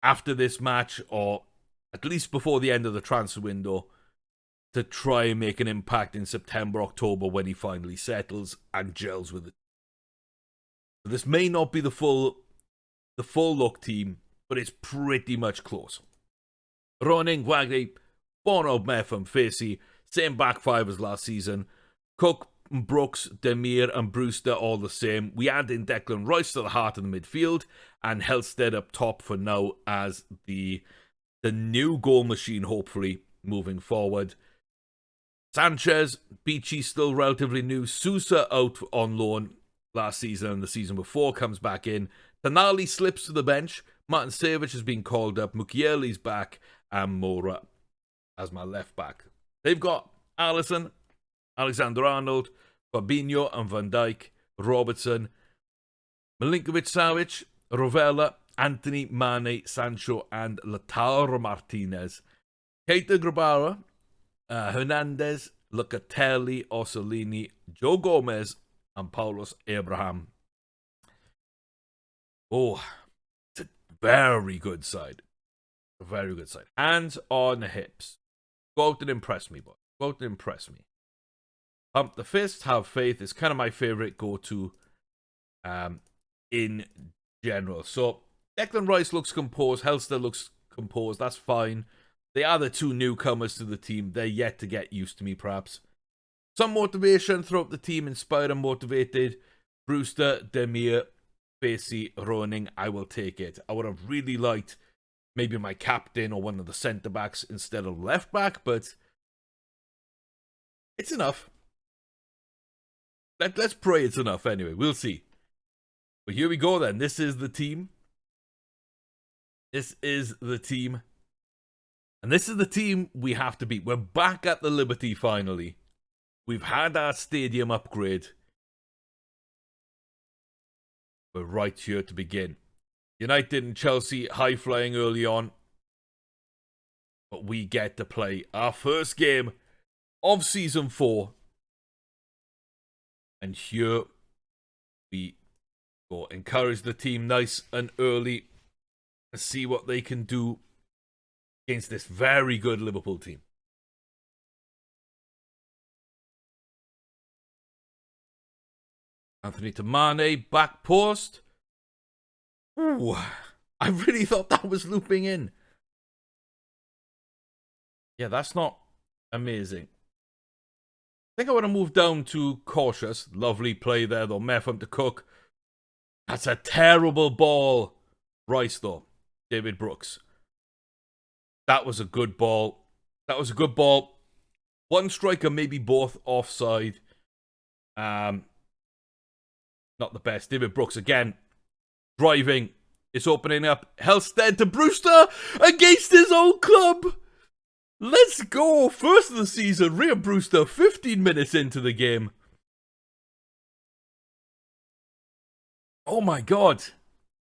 after this match, or at least before the end of the transfer window, to try and make an impact in September, October, when he finally settles and gels with it. So this may not be the full look team, but it's pretty much close. Roning, Wagner, Bono, Metham, Facey, same back 5 as last season. Cook, Brooks, Demir and Brewster all the same. We add in Declan Rice to the heart of the midfield, and Helsted up top for now as the new goal machine, hopefully, moving forward. Sanchez, Beachy still relatively new. Sousa out on loan last season and the season before, comes back in. Tonali slips to the bench. Martin Savage has been called up. Mukiele's back, and Mora as my left back. They've got Alisson, Alexander-Arnold, Fabinho and Van Dijk, Robertson, Milinkovic-Savic, Rovella, Anthony, Mane, Sancho and Lautaro Martinez. Keita Grabara, Hernandez, Locatelli, Orsolini, Joe Gomez and Paulos Abraham. Oh, it's a very good side. A very good side. Hands on the hips. Go out and impress me, boy. Go out and impress me. Pump the fist, have faith is kind of my favorite go-to in general. So, Declan Rice looks composed. Helster looks composed. That's fine. They are the 2 newcomers to the team. They're yet to get used to me, perhaps. Some motivation throughout the team. Inspired and motivated. Brewster, Demir, Facey, Roning. I will take it. I would have really liked maybe my captain or one of the centre-backs instead of left-back, but it's enough. Let's pray it's enough anyway. We'll see. But here we go then. This is the team. This is the team. And this is the team we have to beat. We're back at the Liberty finally. We've had our stadium upgrade. We're right here to begin. United and Chelsea high-flying early on. But we get to play our first game of Season 4. And here we go. Encourage the team nice and early. And see what they can do against this very good Liverpool team. Anthony to Mane, back post. Ooh, I really thought that was looping in. Yeah, that's not amazing. I think I want to move down to cautious. Lovely play there, though. Meffam to Cook. That's a terrible ball. Rice, though. David Brooks. That was a good ball. That was a good ball. One striker, maybe both offside. Not the best. David Brooks again. Driving. It's opening up. Halstead to Brewster against his own club. Let's go. First of the season. Rhea Brewster 15 minutes into the game. Oh my god.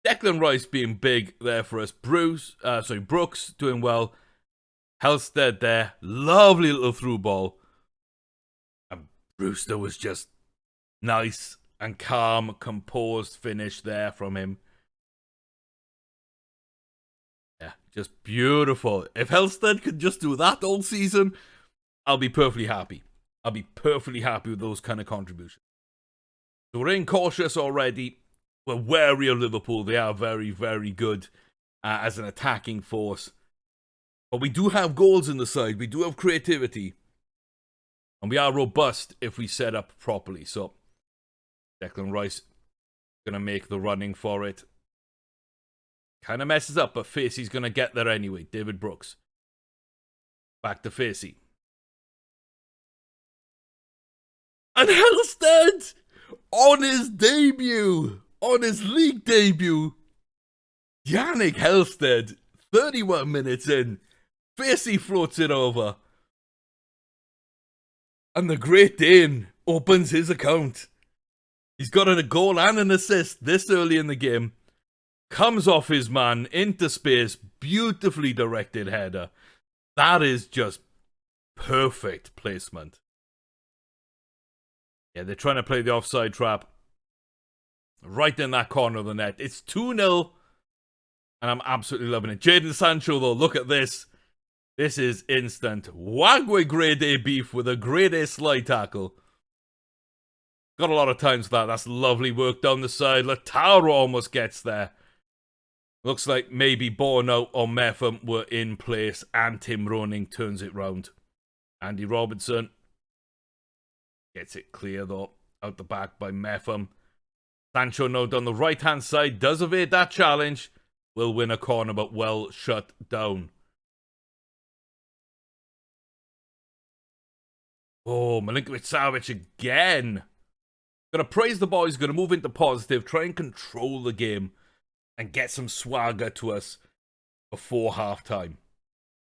Declan Rice being big there for us. Brooks doing well. Halstead there. Lovely little through ball. And Brewster was just nice and calm, composed finish there from him. Yeah, just beautiful. If Halstead could just do that all season, I'll be perfectly happy. I'll be perfectly happy with those kind of contributions. So we're in cautious already. We're wary of Liverpool. They are very, very good as an attacking force. But we do have goals in the side. We do have creativity. And we are robust if we set up properly. So Declan Rice going to make the running for it. Kind of messes up, but Facey's going to get there anyway. David Brooks. Back to Facey. And Halstead on his debut. On his league debut. Yannick Halstead. 31 minutes in. Facey floats it over. And the Great Dane opens his account. He's got a goal and an assist this early in the game. Comes off his man into space. Beautifully directed header. That is just perfect placement. Yeah, they're trying to play the offside trap. Right in that corner of the net. It's 2-0. And I'm absolutely loving it. Jadon Sancho, though, look at this. This is instant. Wagwe grade A beef with a grade A slide tackle. Got a lot of times for that. That's lovely work down the side. Lautaro almost gets there. Looks like maybe Bono or Meffam were in place. And Tim Roning turns it round. Andy Robertson gets it clear, though. Out the back by Meffam. Sancho now down the right-hand side. Does evade that challenge. Will win a corner, but well shut down. Oh, Milinkovic-Savic again. Gonna praise the boys, gonna move into positive, try and control the game, and get some swagger to us before half-time.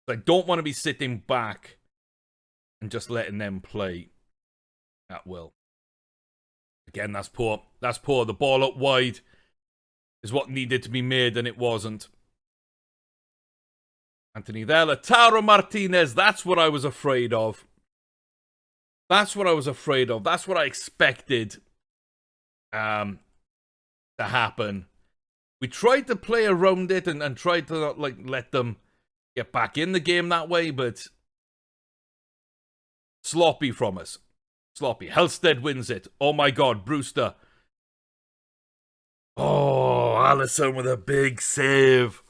I don't want to be sitting back and just letting them play at will. Again, that's poor. That's poor. The ball up wide is what needed to be made, and it wasn't. Anthony there. Lautaro Martinez. That's what I was afraid of. That's what I was afraid of. That's what I expected to happen. We tried to play around it and tried to not let them get back in the game that way, but sloppy from us. Sloppy. Halstead wins it. Oh my god, Brewster. Oh, Alisson with a big save.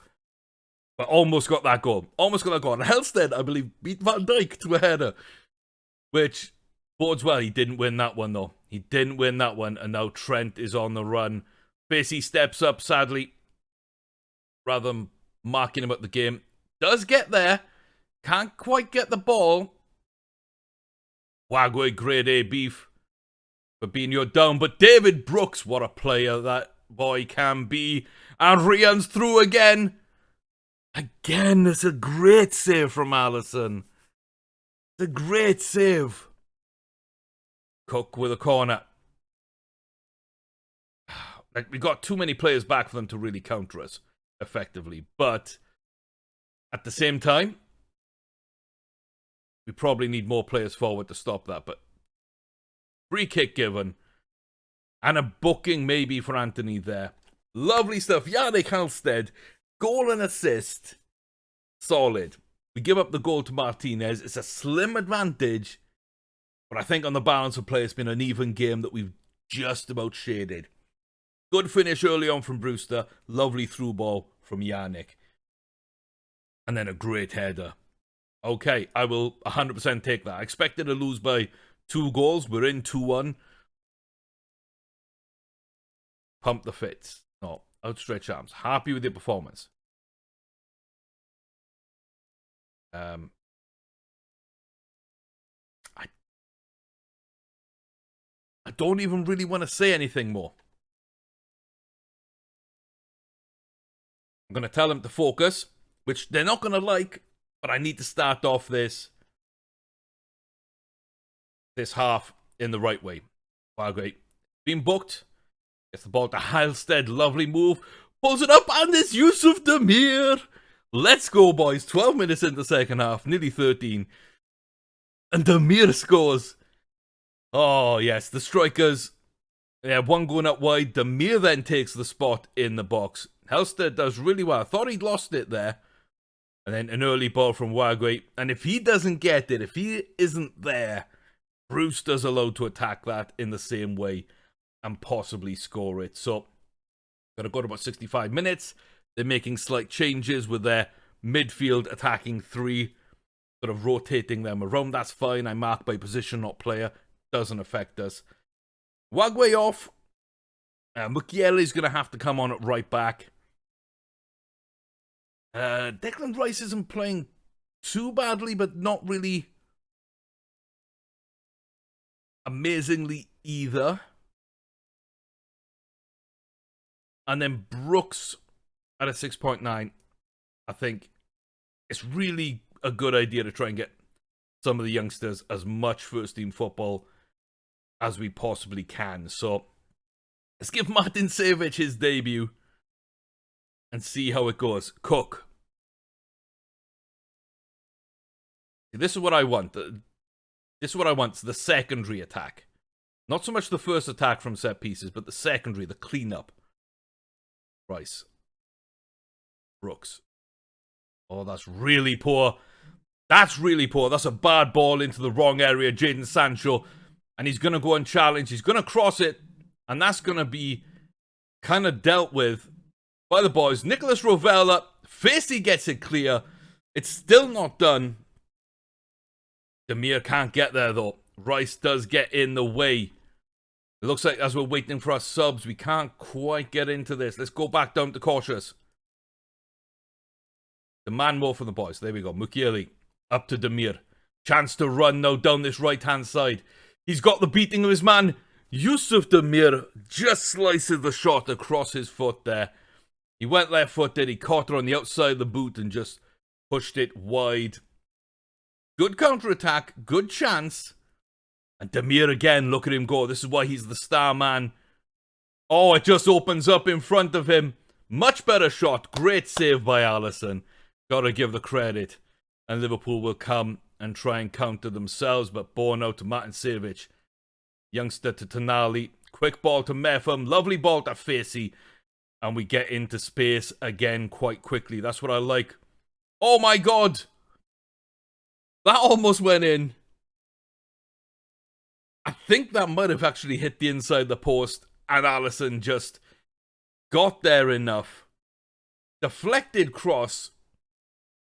But almost got that goal. Almost got that goal. And Halstead, I believe, beat Van Dijk to a header. Which bodes well. He didn't win that one, though. He didn't win that one. And now Trent is on the run. Facey steps up, sadly. Rather than marking him at the game. Does get there. Can't quite get the ball. Wagwe grade A beef. Fabinho down. But David Brooks, what a player that boy can be. And Rian's through again. Again, it's a great save from Alisson. It's a great save. Cook with a corner. Like, we got too many players back for them to really counter us effectively. But at the same time, we probably need more players forward to stop that. But free kick given. And a booking maybe for Anthony there. Lovely stuff. Yannick Halstead. Goal and assist. Solid. We give up the goal to Martinez. It's a slim advantage, but I think on the balance of play, it's been an even game that we've just about shaded. Good finish early on from Brewster. Lovely through ball from Yannick. And then a great header. Okay, I will 100% take that. I expected to lose by 2 goals. We're in 2-1. Pump the fits. No, outstretched arms. Happy with your performance. I don't even really want to say anything more. I'm going to tell them to focus, which they're not going to like, but I need to start off this half in the right way. Wow, great. Being booked. Gets the ball to Halstead. Lovely move. Pulls it up, and it's Yusuf Demir. Let's go, boys. 12 minutes in the second half. Nearly 13. And Demir scores. Oh, yes. The strikers. Yeah, one going up wide. Demir then takes the spot in the box. Halstead does really well. I thought he'd lost it there. And then an early ball from Wagway. And if he doesn't get it, if he isn't there, Brewster's allowed to attack that in the same way and possibly score it. So, gonna go to about 65 minutes. They're making slight changes with their midfield attacking 3, sort of rotating them around. That's fine. I mark by position, not player. Doesn't affect us. Wagway off. Mukiele's gonna have to come on at right back. Declan Rice isn't playing too badly, but not really amazingly either. And then Brooks at a 6.9. I think it's really a good idea to try and get some of the youngsters as much first-team football as we possibly can. So let's give Martin Savic his debut and see how it goes. Cook. This is what I want. This is what I want. It's the secondary attack. Not so much the first attack from set pieces, but the secondary, the cleanup. Rice. Brooks. Oh, that's really poor. That's really poor. That's a bad ball into the wrong area. Jadon Sancho. And he's going to go and challenge. He's going to cross it. And that's going to be kind of dealt with by the boys. Nicholas Rovella. Facey gets it clear. It's still not done. Demir can't get there though. Rice does get in the way. It looks like as we're waiting for our subs, we can't quite get into this. Let's go back down to cautious. The man more from the boys. There we go. Mukiele up to Demir. Chance to run now down this right-hand side. He's got the beating of his man. Yusuf Demir just slices the shot across his foot there. He went left-footed. He caught her on the outside of the boot and just pushed it wide. Good counter-attack. Good chance. And Demir again, look at him go. This is why he's the star man. Oh, it just opens up in front of him. Much better shot. Great save by Alisson. Gotta give the credit. And Liverpool will come and try and counter themselves, but born out to Martin Savic. Youngster to Tonali. Quick ball to Mefam. Lovely ball to Facey. And we get into space again quite quickly. That's what I like. Oh my god! That almost went in. I think that might have actually hit the inside of the post, and Alisson just got there enough. Deflected cross.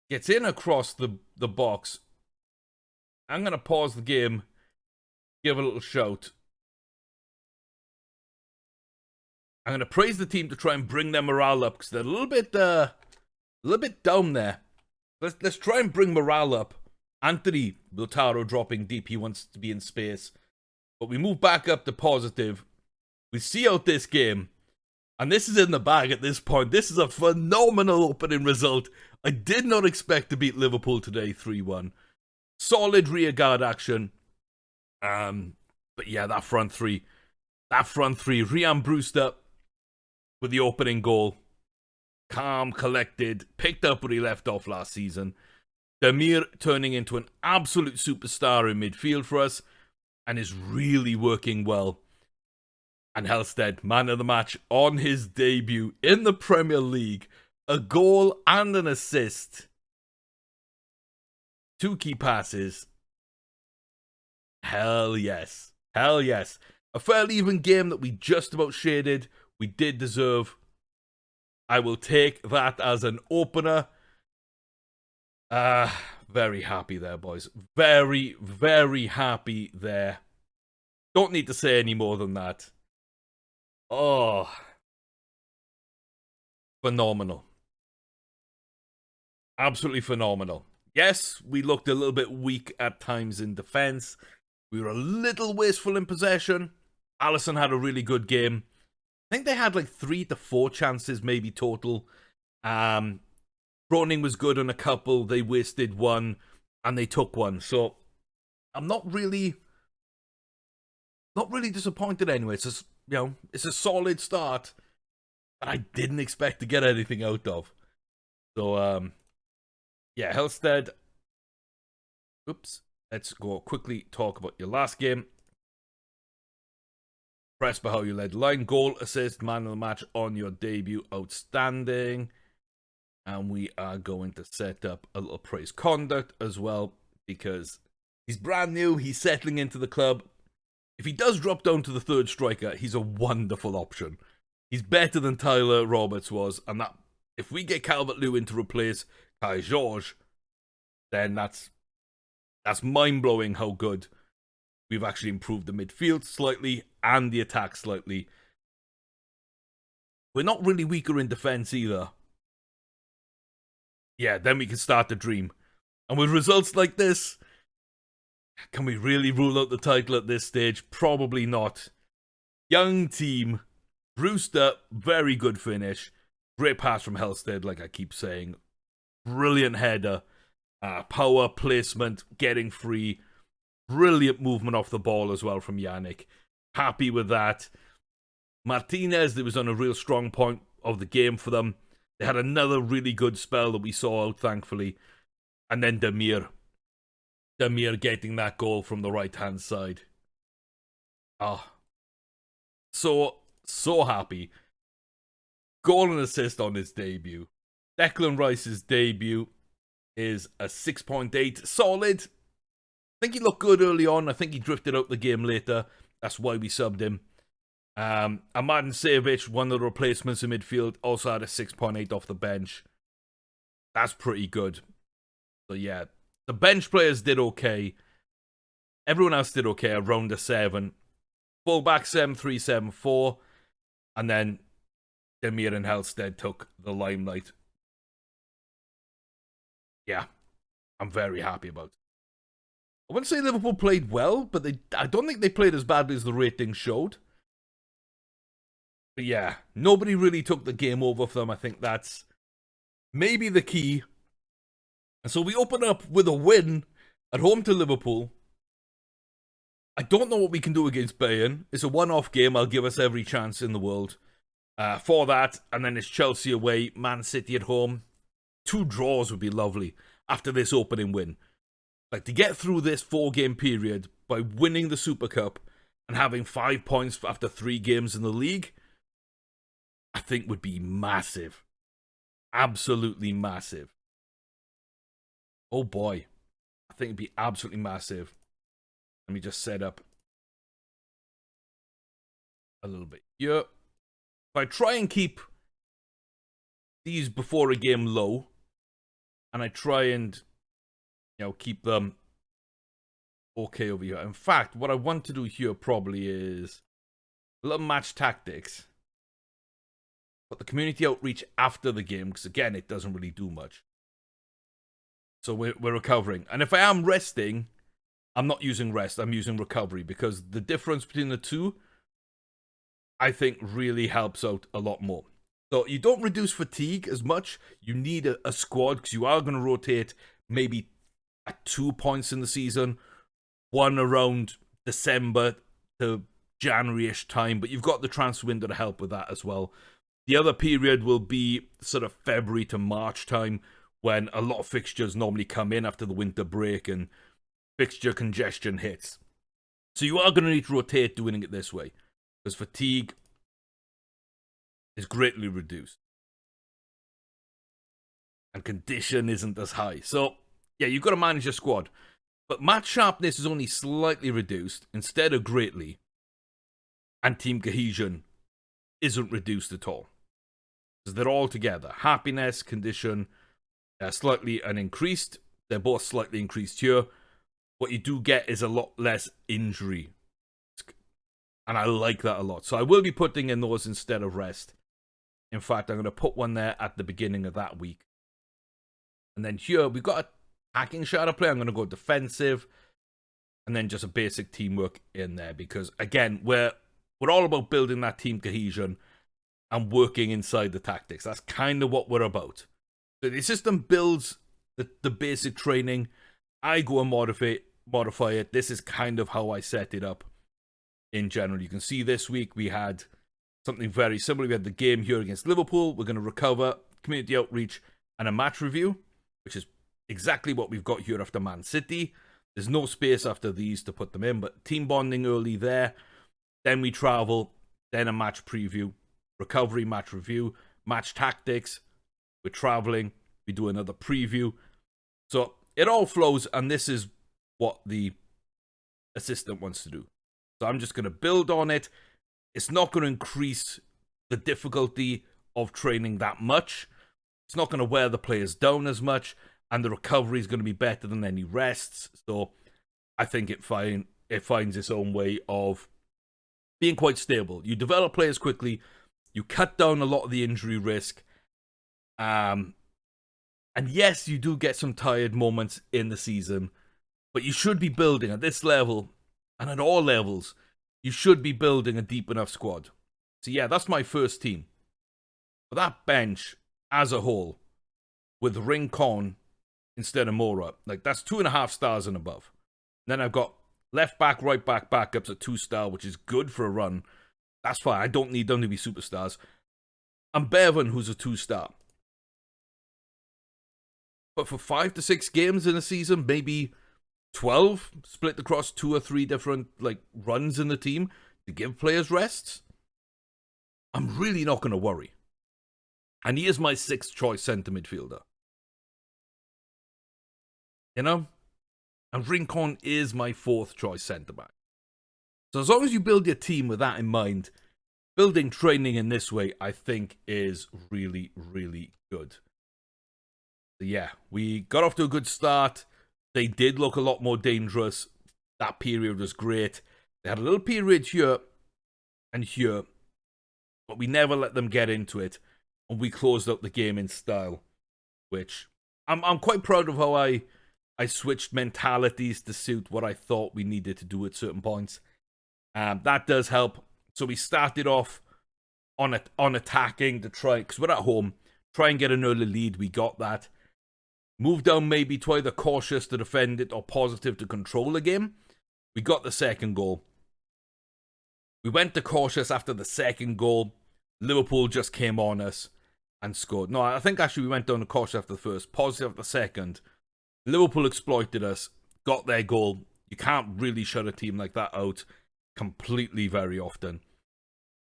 Gets in across the box. I'm going to pause the game. Give a little shout. I'm going to praise the team to try and bring their morale up, because they're a little bit down there. Let's try and bring morale up. Anthony Lautaro dropping deep. He wants to be in space. But we move back up to positive. We see out this game. And this is in the bag at this point. This is a phenomenal opening result. I did not expect to beat Liverpool today 3-1. Solid rearguard action. But yeah, that front three. Ryan Brewster with the opening goal. Calm, collected. Picked up where he left off last season. Demir turning into an absolute superstar in midfield for us. And is really working well. And Halstead, man of the match, on his debut in the Premier League. A goal and an assist. 2 key passes. Hell yes. Hell yes. A fairly even game that we just about shaded. We did deserve. I will take that as an opener. Very happy there, boys. Very, very happy there. Don't need to say any more than that. Oh. Phenomenal. Absolutely phenomenal. Yes, we looked a little bit weak at times in defense. We were a little wasteful in possession. Alisson had a really good game. I think they had like 3 to 4 chances maybe total. Groening was good on a couple. They wasted 1 and they took 1. So I'm not really disappointed anyway. It's just, it's a solid start that I didn't expect to get anything out of. So yeah, Helsted. Oops. Let's go quickly talk about your last game. Impressed by how you led the line. Goal, assist, man of the match on your debut. Outstanding. And we are going to set up a little praise conduct as well, because he's brand new. He's settling into the club. If he does drop down to the 3rd striker, he's a wonderful option. He's better than Tyler Roberts was. And that, if we get Calvert-Lewin to replace Kai George, then that's mind-blowing how good we've actually improved the midfield slightly and the attack slightly. We're not really weaker in defense either. Yeah, then we can start to dream. And with results like this, can we really rule out the title at this stage? Probably not. Young team. Brewster, very good finish. Great pass from Helsted, like I keep saying. Brilliant header. Power placement, getting free. Brilliant movement off the ball as well from Yannick. Happy with that. Martinez, that was on a real strong point of the game for them. They had another really good spell that we saw out, thankfully. And then Demir. Demir getting that goal from the right-hand side. So happy. Goal and assist on his debut. Declan Rice's debut is a 6.8. Solid. I think he looked good early on. I think he drifted out the game later. That's why we subbed him. Amad Sevic, one of the replacements in midfield, also had a 6.8 off the bench. That's pretty good. So yeah, the bench players did okay. Everyone else did okay, around a 7. Fullback 7-3, 7-4. And then Demir and Helsted took the limelight. Yeah, I'm very happy about it. I wouldn't say Liverpool played well, but I don't think they played as badly as the ratings showed. But yeah, nobody really took the game over for them. I think that's maybe the key. And so we open up with a win at home to Liverpool. I don't know what we can do against Bayern. It's a one-off game. I'll give us every chance in the world for that. And then it's Chelsea away, Man City at home. 2 draws would be lovely after this opening win. Like, to get through this 4-game period by winning the Super Cup and having 5 points after 3 games in the league, I think would be massive. Absolutely massive. Oh boy. I think it'd be absolutely massive. Let me just set up a little bit here. If I try and keep these before a game low, and I try and, keep them okay over here. In fact, what I want to do here probably is a little match tactics. But the community outreach after the game, because again, it doesn't really do much. So we're recovering. And if I am resting, I'm not using rest, I'm using recovery, because the difference between the two, I think, really helps out a lot more. So you don't reduce fatigue as much. You need a squad, because you are going to rotate maybe at 2 points in the season. One around December to January-ish time. But you've got the transfer window to help with that as well. The other period will be sort of February to March time, when a lot of fixtures normally come in after the winter break and fixture congestion hits. So you are going to need to rotate doing it this way, because fatigue is greatly reduced and condition isn't as high. So yeah, you've got to manage your squad. But match sharpness is only slightly reduced instead of greatly. And team cohesion isn't reduced at all. Because they're all together. Happiness, condition, slightly increased. They're both slightly increased here. What you do get is a lot less injury. And I like that a lot. So I will be putting in those instead of rest. In fact, I'm going to put one there at the beginning of that week. And then here, we've got a hacking shadow play. I'm going to go defensive. And then just a basic teamwork in there. Because, again, we're all about building that team cohesion and working inside the tactics. That's kind of what we're about. So the system builds the basic training. I go and modify it. This is kind of how I set it up in general. You can see this week we had something very similar. We had the game here against Liverpool. We're going to recover, community outreach, and a match review, which is exactly what we've got here after Man City. There's no space after these to put them in, but team bonding early there. Then we travel, then a match preview, recovery, match review, match tactics. We're traveling, we do another preview. So it all flows, and this is what the assistant wants to do. So I'm just going to build on it. It's not going to increase the difficulty of training that much. It's not going to wear the players down as much, and the recovery is going to be better than any rests. So I think it finds its own way of being quite stable. You develop players quickly. You cut down a lot of the injury risk. And yes, you do get some tired moments in the season, but you should be building at this level, and at all levels, you should be building a deep enough squad. So yeah, that's my first team. But that bench, as a whole, with Rincon instead of Mora, like that's 2.5 stars and above. And then I've got left back, right back, backups at 2-star, which is good for a run. That's fine. I don't need them to be superstars. And Bevan, who's a 2-star. But for 5 to 6 games in a season, maybe 12, split across 2 or 3 different runs in the team to give players rests, I'm really not going to worry. And he is my 6th choice centre midfielder. You know? And Rincon is my 4th choice centre back. So as long as you build your team with that in mind, building training in this way, I think, is really, really good. So yeah, we got off to a good start. They did look a lot more dangerous. That period was great. They had a little period here and here, but we never let them get into it, and we closed out the game in style, which I'm quite proud of how I switched mentalities to suit what I thought we needed to do at certain points. That does help. So we started off on attacking to try, because we're at home, try and get an early lead. We got that. Move down maybe to either cautious to defend it or positive to control the game. We got the second goal. We went to cautious after the second goal. Liverpool just came on us and scored. No, I think actually we went down to cautious after the first, positive after the second. Liverpool exploited us, got their goal. You can't really shut a team like that out completely very often.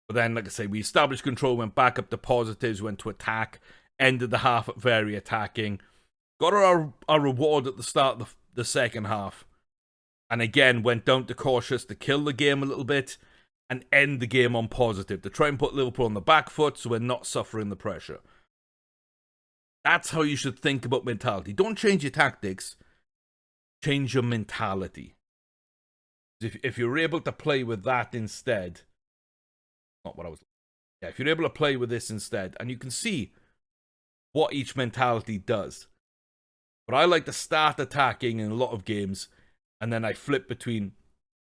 But then, like I say, we established control, went back up to positives, went to attack, ended the half at very attacking. Got our reward at the start of the second half. And again, went down to cautious to kill the game a little bit and end the game on positive, to try and put Liverpool on the back foot so we're not suffering the pressure. That's how you should think about mentality. Don't change your tactics. Change your mentality. If you're able to play with that instead, not what I was... Yeah, if you're able to play with this instead, and you can see what each mentality does. But I like to start attacking in a lot of games, and then I flip between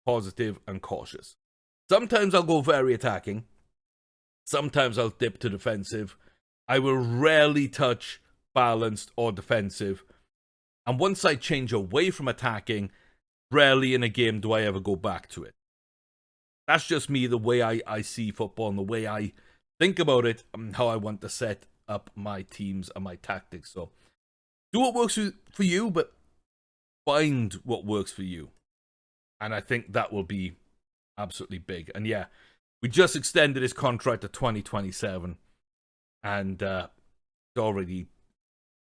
positive and cautious. Sometimes I'll go very attacking. Sometimes I'll dip to defensive. I will rarely touch balanced or defensive. And once I change away from attacking, rarely in a game do I ever go back to it. That's just me, the way I see football and the way I think about it and how I want to set up my teams and my tactics. So do what works for you, but find what works for you. And I think that will be absolutely big. And yeah, we just extended his contract to 2027. And it's already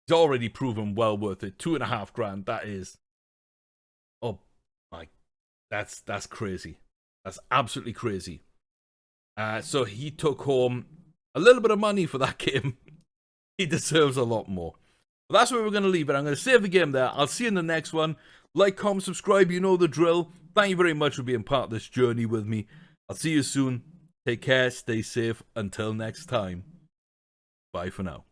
He's already proven well worth it. 2.5 grand. That is, oh my, that's crazy. That's absolutely crazy. So he took home a little bit of money for that game. He deserves a lot more. But that's where we're going to leave it. I'm going to save the game there. I'll see you in the next one. Like, comment, subscribe. You know the drill. Thank you very much for being part of this journey with me. I'll see you soon. Take care. Stay safe. Until next time. Bye for now.